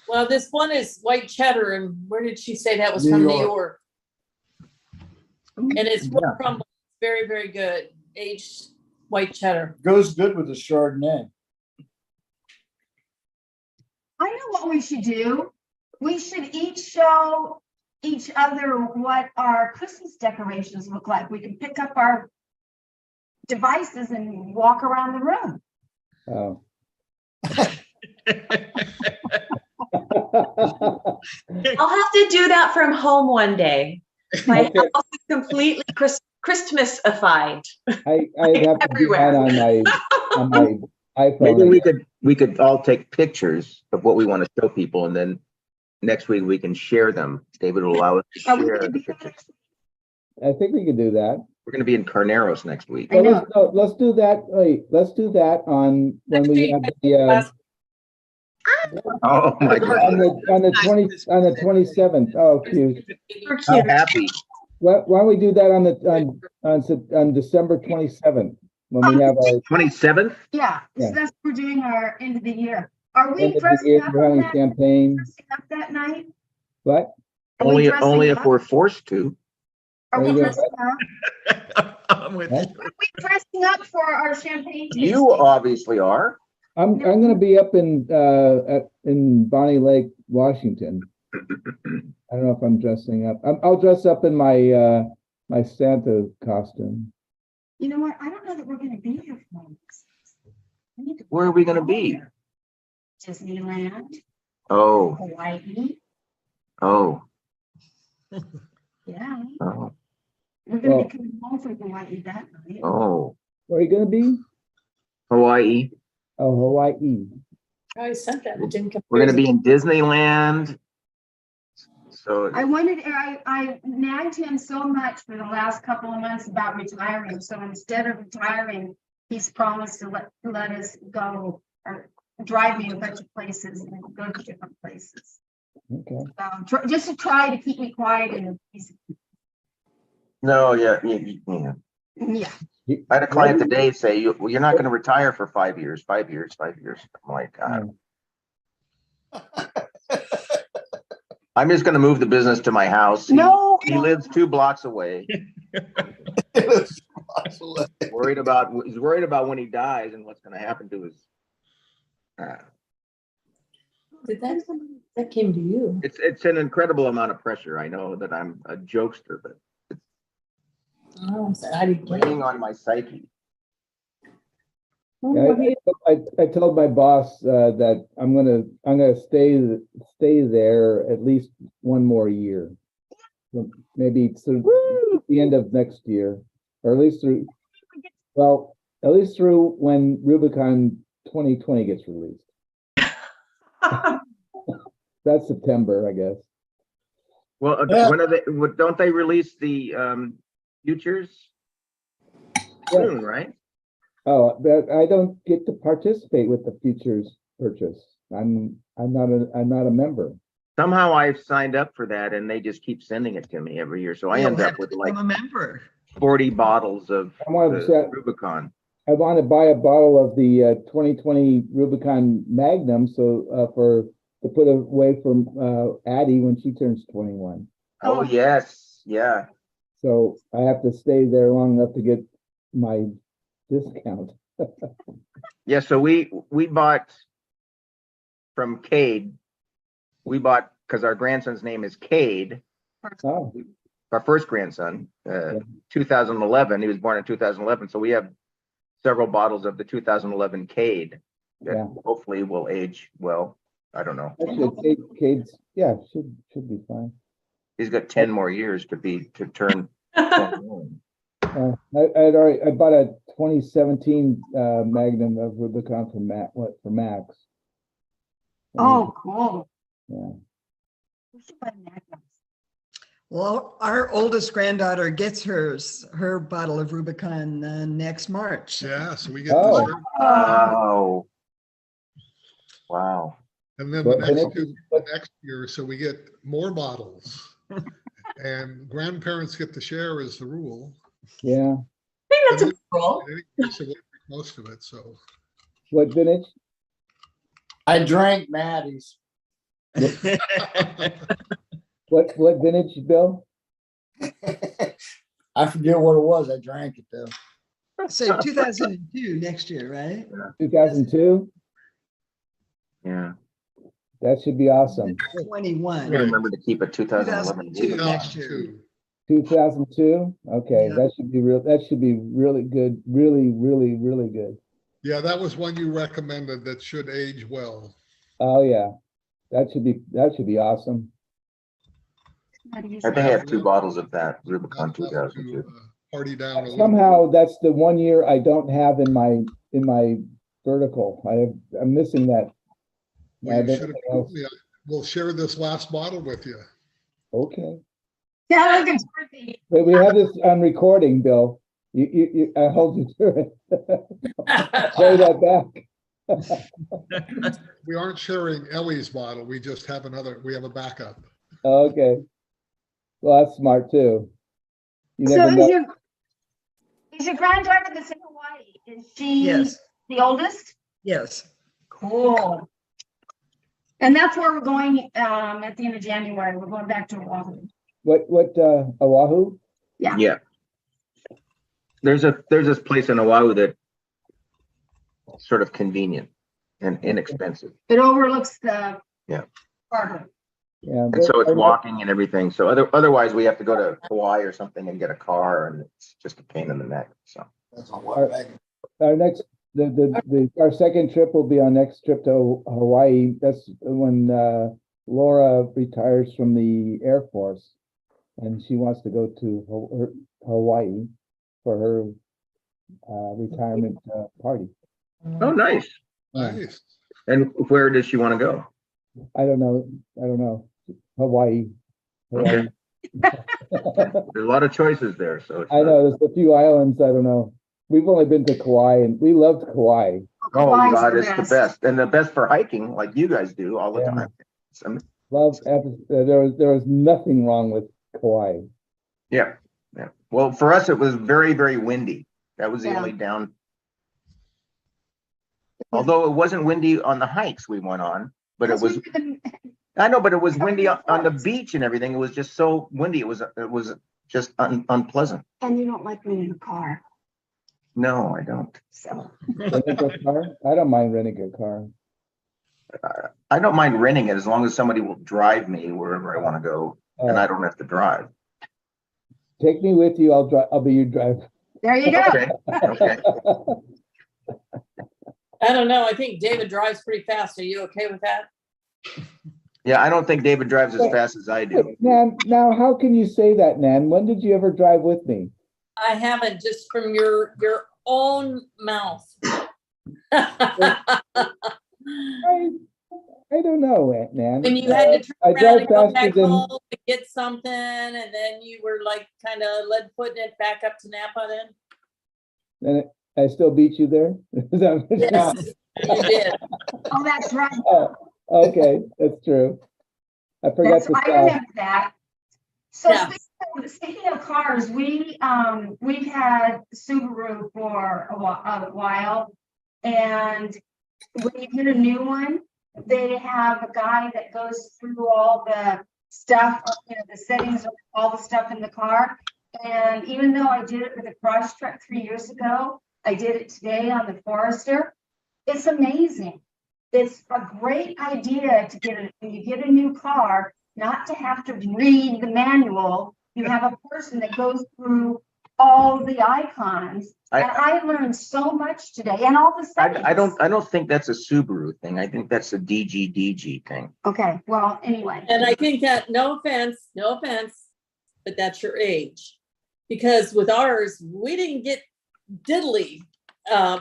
well, this one is white cheddar, and where did she say that was New from? New York. York. And it's from very, very good aged white cheddar. Goes good with the Chardonnay. I know what we should do. We should each show each other what our Christmas decorations look like. We can pick up our devices and walk around the room. Oh. I'll have to do that from home one day. My Okay. house is completely Christmasified. I'd have to do that on my Maybe iPhone. we could all take pictures of what we want to show people, and then next week we can share them. David will allow us to Are we share gonna the do that? pictures. I think we could do that. We're going to be in Carneros next week. I Well, know. let's do that. Wait, let's do that on when we have the Oh my God! on the 27th. Oh, cute. Super How cute. happy! Why don't we do that on December 27th when we have our 27th. Yeah, Yeah. so that's, we're doing our end of the year. Are end we of the dressing year, up we're on having that, champagne. dressing up that night? What? Are we dressing Only if up? we're forced to. Are we Are you dressing up? I'm with What? you. Are we dressing up for our champagne tasting? You obviously are. I'm gonna be up in Bonnie Lake, Washington. I don't know if I'm dressing up. I'll dress up in my, my Santa costume. You know what? I don't know that we're gonna be here for months. We need to Where are we gonna be? go Disneyland, Oh, Hawaii, oh, yeah. oh, We're gonna Well- be coming home from Hawaii that night. oh, Where are you gonna be? Hawaii. Oh, Hawaii. I sent that, it didn't come. We're gonna through. be in Disneyland. So, I wanted, I nagged him so much for the last couple of months about retiring, so instead of retiring, he's promised to let us go or drive me a bunch of places and go to different places. Okay. Just to try to keep me quiet and no, yeah, yeah. yeah. I had a client today say, well, you're not gonna retire for 5 years, 5 years, 5 years. I'm like, I'm just gonna move the business to my house. No. He lives 2 blocks away. He's worried about when he dies and what's gonna happen to his. Did that came to you? It's an incredible amount of pressure. I know that I'm a jokester, but Oh, so how do you play? weighing on my psyche. Yeah, I told my boss that I'm gonna stay there at least one more year. So maybe through the end of next year, or at least through, well, at least through when Rubicon 2020 gets released. That's September, I guess. Well, Yeah. when are they? Don't they release the futures soon? Right? Oh, but I don't get to participate with the futures purchase. I'm not a member. Somehow I've signed up for that, and they just keep sending it to me every year. So I You'll end have up with to like become a member. 40 bottles of I want the to Rubicon. I want to buy a bottle of the 2020 Rubicon Magnum to put away from Addie when she turns 21. Oh yes, yeah. So I have to stay there long enough to get my discount. Yeah, so we bought from Cade. We bought because our grandson's name is Cade, Oh, our first grandson, 2011. He was born in 2011. So we have several bottles of the 2011 Cade that Yeah. hopefully will age well. I don't know. actually, Cade's, yeah, should be fine. He's got 10 more years to turn 21. I bought a 2017 Magnum of Rubicon for Max. Oh, cool. Yeah. We should buy Magnums. Well, our oldest granddaughter gets her bottle of Rubicon next March. Yeah, so we get Oh. this, Wow. Wow. and then Well, the and next year, so we get more bottles. And grandparents get to share is the rule. Yeah. I think that's a rule. In any case, it won't be most of it, so. What vintage? I drank Maddie's. What vintage, Bill? I forget what it was. I drank it though. So 2002 next year, right? 2002? Yeah. That should be awesome. 21. I remember to keep a 2011 2002. Rubicon. Next year. 2002? Okay, Yeah. that should be really good. Really, really, really good. Yeah, that was one you recommended that should age well. Oh, yeah. That should be awesome. I think I have 2 bottles of that Rubicon Not enough 2002. to, Party down a little. Somehow that's the one year I don't have in my vertical. I'm missing that. I Well, have you should have everything told else. me. We'll share this last bottle with you. Okay. Yeah, look, it's worthy. But we have this on recording, Bill. I hold you to it. Play that back. We aren't sharing Ellie's bottle. We just have we have a backup. Okay. Well, that's smart too. You So never know. is your granddaughter that's in Hawaii? Is she Yes, the oldest? yes. Cool. And that's where we're going at the end of January. We're going back to Oahu. What, Oahu? Yeah. There's this place in Oahu that sort of convenient and inexpensive. It overlooks the Yeah. harbor. Yeah. And so it's our next- walking and everything. So otherwise we have to go to Hawaii or something and get a car, and it's just a pain in the neck. So That's a lot of bag. Our next, our second trip will be our next trip to Hawaii. That's when Laura retires from the Air Force. And she wants to go to Hawaii for her retirement party. oh, nice. Nice. And where does she want to go? I don't know. Hawaii. Hawaii. There's a lot of choices there. So it's I know, there's a few islands, I don't know. We've only been to Kauai and we loved Kauai. Oh Hawaii's God, the it's the best. best, and the best for hiking, like you guys do all the Yeah. time. There was nothing wrong with Kauai. Yeah, yeah. Well, for us, it was very, very windy. That was the Yeah. only down. Although it wasn't windy on the hikes we went on, but it was. I know, but it was windy on the beach and everything. It was just so windy. It was just unpleasant. And you don't like me in a car, No, I don't. so. Renting a car? I don't mind renting a car. I don't mind renting it as long as somebody will drive me wherever I want to go, and I don't have to drive. Take me with you, I'll drive, I'll be your driver. There you go. Okay, okay. I don't know. I think David drives pretty fast. Are you okay with that? Yeah, I don't think David drives as fast as I do. Nan, now how can you say that, Nan? When did you ever drive with me? I haven't, just from your own mouth. I don't know, Nan. When you had to I turn around drive and go faster back than, home to get something, and then you were like kind of lead putting it back up to Napa then? and I still beat you there? Is that what you're Yes, saying? you did. Oh, that's right. Oh, okay, that's true. I forgot That's, to I stop. remember that. So Yeah. speaking of cars, we've had Subaru for a while. And when you get a new one, they have a guy that goes through all the stuff, the settings of all the stuff in the car. And even though I did it with a Cross Truck 3 years ago, I did it today on the Forester. It's amazing. It's a great idea to when you get a new car, not to have to read the manual. You have a person that goes through all the icons. And I learned so much today, and all the settings. I don't think that's a Subaru thing. I think that's a DG thing. Okay, well, anyway. And I think that, no offense, but that's your age. Because with ours, we didn't get diddly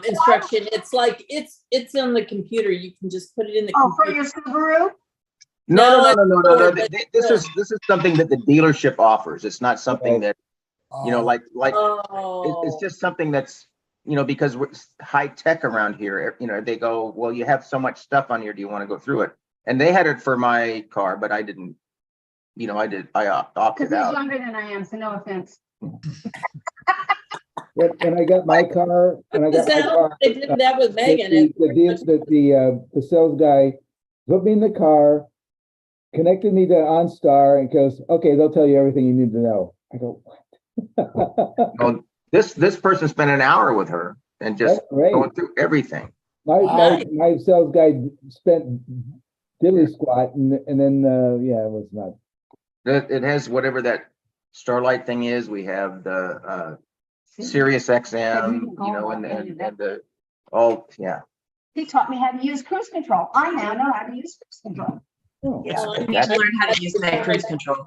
instruction. It's like, it's on the computer. You can just put it in the Oh, for computer. your Subaru? No. This is something that the dealership offers. It's not something that, like Oh. it's just something that's, because we're high tech around here, they go, well, you have so much stuff on here. Do you want to go through it? And they had it for my car, but I didn't, I opted Because he's out. younger than I am, so no offense. When I got my car, They did that with Megan. the sales guy put me in the car, connected me to OnStar, and goes, okay, they'll tell you everything you need to know. I go, what? Well, this person spent an hour with her and just That's great. going through everything. My sales guy spent diddly squat, and then it was not. It has whatever that Starlight thing is. We have the Sirius XM, and the yeah. He taught me how to use cruise control. I now know how to use cruise control. Oh. Yeah, I need to learn how to use my cruise control.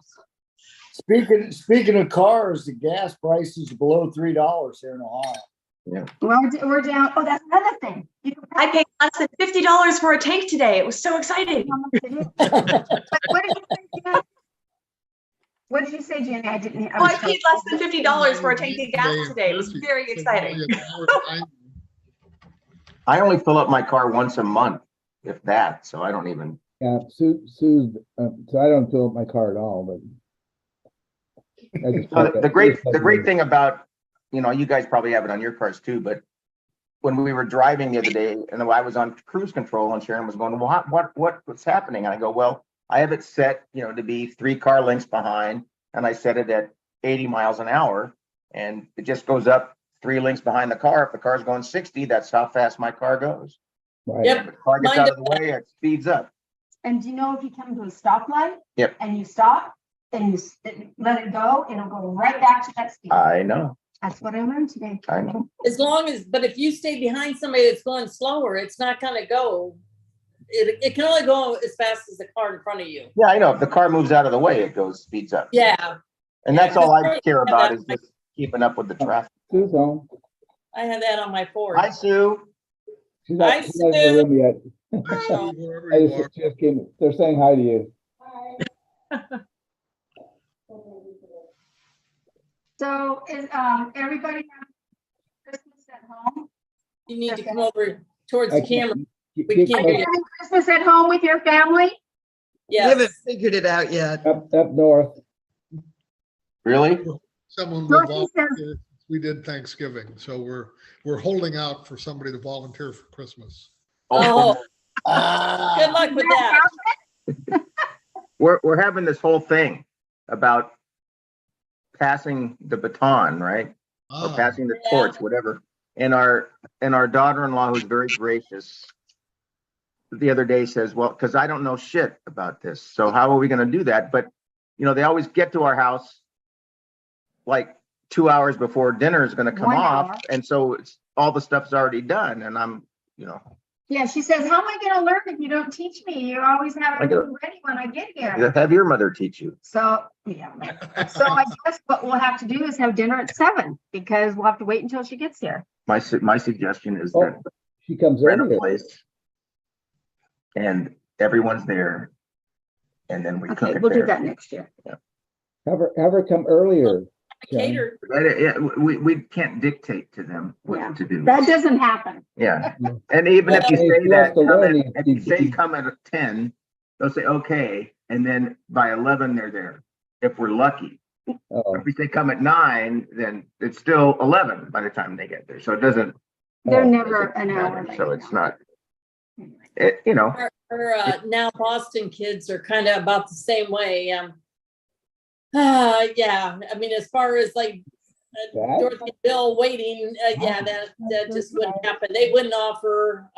Speaking of cars, the gas price is below $3 here in Ohio. Well, we're down. Oh, that's another thing. You can I paid less than $50 for a tank today. It was so exciting. how much it is. But what did you say, Jen? What did you say, Jenny? I didn't. Well, I paid less than $50 for a tank of gas today. It was very exciting. I only fill up my car once a month, if that. So I don't even. Yeah, Sue's, so I don't fill up my car at all, but. The great thing about, you guys probably have it on your cars too, but when we were driving the other day and I was on cruise control and Sharon was going, well, what's happening? And I go, well, I have it set, to be 3 car lengths behind, and I set it at 80 miles an hour, and it just goes up 3 lengths behind the car. If the car's going 60, that's how fast my car goes. Right. Yep. If the car gets Mine out of the way, it speeds up. And do you know if you come to a stoplight? Yep. And you stop and let it go, it'll go right back to that speed. I know, That's what I learned today. I know. As long as, but if you stay behind somebody that's going slower, it's not gonna go. It can only go as fast as the car in front of you. Yeah, I know. If the car moves out of the way, it goes, speeds up. Yeah, And that's all I care about is just keeping up with the traffic. Sue's home. I have that on my Ford. Hi, Sue. She's not she's not in the room yet. Hi, Sue, wherever I you just, are. just came, they're saying hi to you. So is, everybody have Christmas at home? You need to come over towards I the camera. can't- We can't hear you. Having Christmas at home with your family? We haven't Yes. figured it out yet. Up north. Really? Someone will Dorothy says- volunteer. We did Thanksgiving, so we're holding out for somebody to volunteer for Christmas. Oh, good Ah, luck with that. We're having this whole thing about passing the baton, right? Or Ah, passing the Yeah. torch, whatever. And our daughter-in-law, who's very gracious, the other day says, well, because I don't know shit about this. So how are we gonna do that? But, you know, they always get to our house like 2 hours before dinner is gonna come 1 off. hour. And so it's all the stuff's already done. And I'm, you know, Yeah, she says, how am I gonna learn if you don't teach me? You always have I get it. everything ready when I get here. have your mother teach you. So, yeah. So I guess what we'll have to do is have dinner at 7 because we'll have to wait until she gets here. My suggestion is Oh, that she comes rent a earlier. place and everyone's there. And then we cook Okay, it we'll do there. that next year. Have her come earlier. Jen. Cater. Yeah, we can't dictate to them Yeah. what to do. That doesn't happen. Yeah, No. and even if you Well, say he that, has to learn, if you he- say he- come at 10, they'll say, okay, and then by 11, they're there, if we're lucky. Oh, If we say come at 9, then it's still 11 by the time they get there, so it doesn't They're Oh, never doesn't an hour matter. late. So it's not, you know, Our now Boston kids are kind of about the same way. Yeah, I mean, as far as like that? Dorothy Bill waiting, yeah, that just wouldn't happen. They wouldn't offer,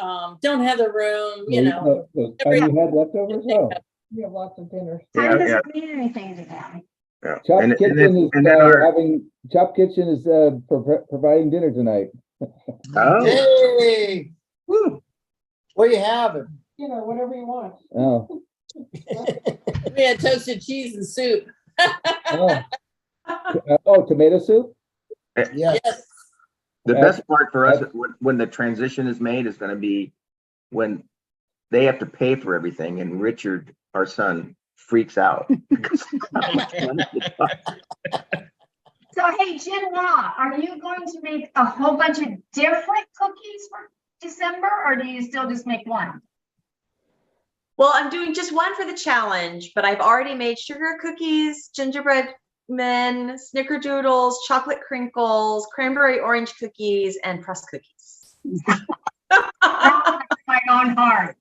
don't have the room, you know. You had leftovers? Oh. We have lots of dinners. Yeah, Time yeah. doesn't mean anything to them. yeah. Chop And Kitchen then- is and then our- Chop Kitchen is providing dinner tonight. Oh, hey, woo, what are you having? You know, whatever you want. Oh, We had toasted cheese and soup. oh. Oh, tomato soup? Yes, Yes. the best part for us, when the transition is made, is gonna be when they have to pay for everything and Richard, our son, freaks out. So, hey, Jinhua, are you going to make a whole bunch of different cookies for December, or do you still just make one? Well, I'm doing just one for the challenge, but I've already made sugar cookies, gingerbread men, snickerdoodles, chocolate crinkles, cranberry orange cookies, and pressed cookies. My own heart.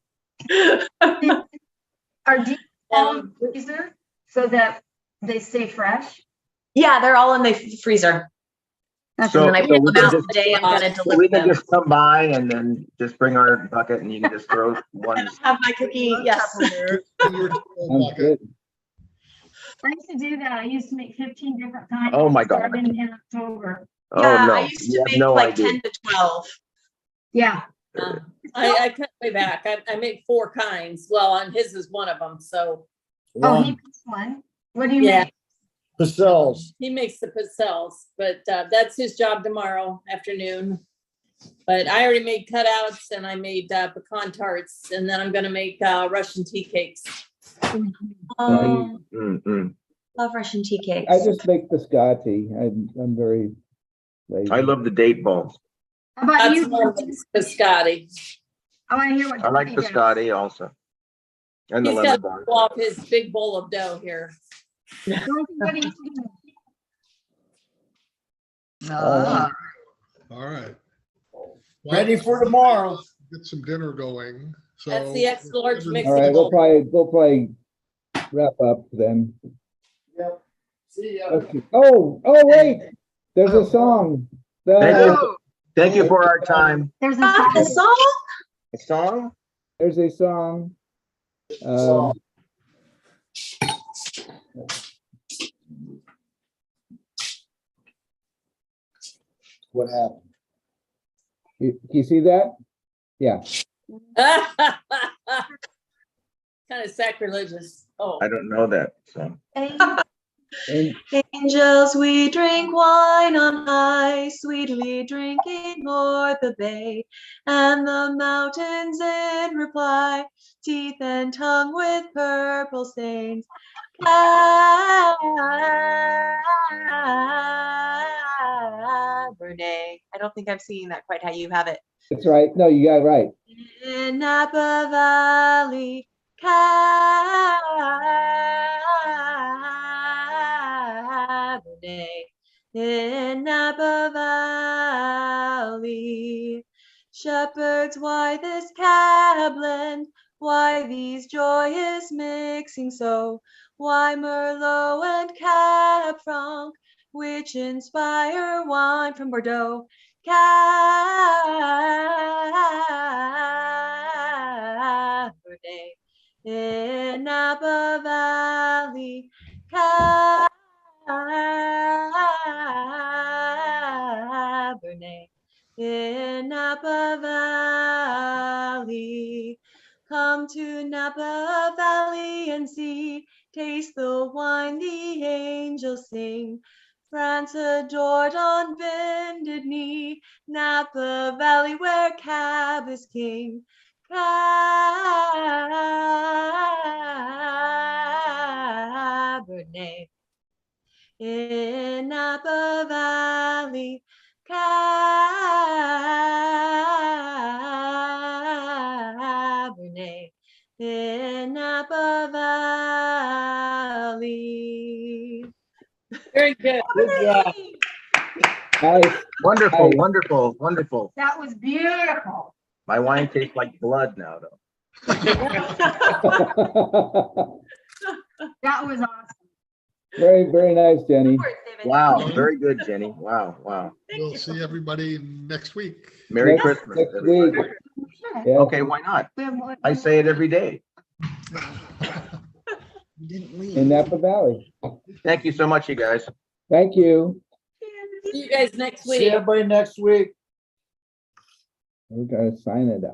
Are you on freezer so that they stay fresh? Yeah, they're all in the freezer. And So then I so pull we them can out just- the day I'm gonna so deliver we can them. just come by and then just bring our bucket and you can just throw one. And have my cookie, yes. in your Sounds bucket. good. I used to do that. I used to make 15 different kinds. Oh, my God. Starting in October. Oh, Yeah, no, I used you to have make no like idea. 10 to 12. Yeah. I cut way back. I make 4 kinds. Well, and his is one of them. So Oh, he one, makes one. What do you Yeah. make? Pastels. he makes the pastels, but that's his job tomorrow afternoon. But I already made cutouts and I made pecan tarts, and then I'm gonna make Russian tea cakes. Oh, Mm-mm. love Russian tea cakes. I just make biscotti. I'm very lazy. I love the date balls. How about That's you? more biscotti. I want to hear what. I like Dorothy does. biscotti also. And the He's lemon got bar. to pull off his big bowl of dough here. Dorothy, what do you do? Ah, All right. Ready for tomorrow. Get some dinner going, so. That's the extra large mix. All right, we'll probably wrap up then. Yep. See ya. Okay. Oh, wait, there's a song. Thank There's you. Thank you for our time. There's a Ah, the song. song? A song? a song. Um, What happened? you see that? Yeah. Kind of sacrilegious. Oh. I don't know that, so. And Angels, we drink wine on high, sweetly drinking o'er the bay, and the mountains in reply, teeth and tongue with purple stains. Cabernet. I don't think I'm singing that quite how you have it. that's right. No, you got it right. In Napa Valley, Cabernet. In Napa Valley, shepherds, why this cab blend? Why these joyous mixing so? Why Merlot and Cab Franc, which inspire wine from Bordeaux? Cabernet in Napa Valley, Cabernet in Napa Valley. Come to Napa Valley and see, taste the wine the angels sing. France adored on bended knee, Napa Valley where Cab is king. Cabernet in Napa Valley, Cabernet in Napa Valley. Very good. Good job. Nice. Wonderful, Nice. wonderful, wonderful. That was beautiful. My wine tastes like blood now, though. That was awesome. Very, very nice, Jenny. Wow, very good, Jenny. Wow, wow. We'll see everybody next week. Merry Next- Christmas, next everybody. week. Yeah. Okay, why not? I say it every day. You didn't leave. In Napa Valley. Thank you so much, you guys. Thank you. See you guys next See week. everybody next week. We're gonna sign it out.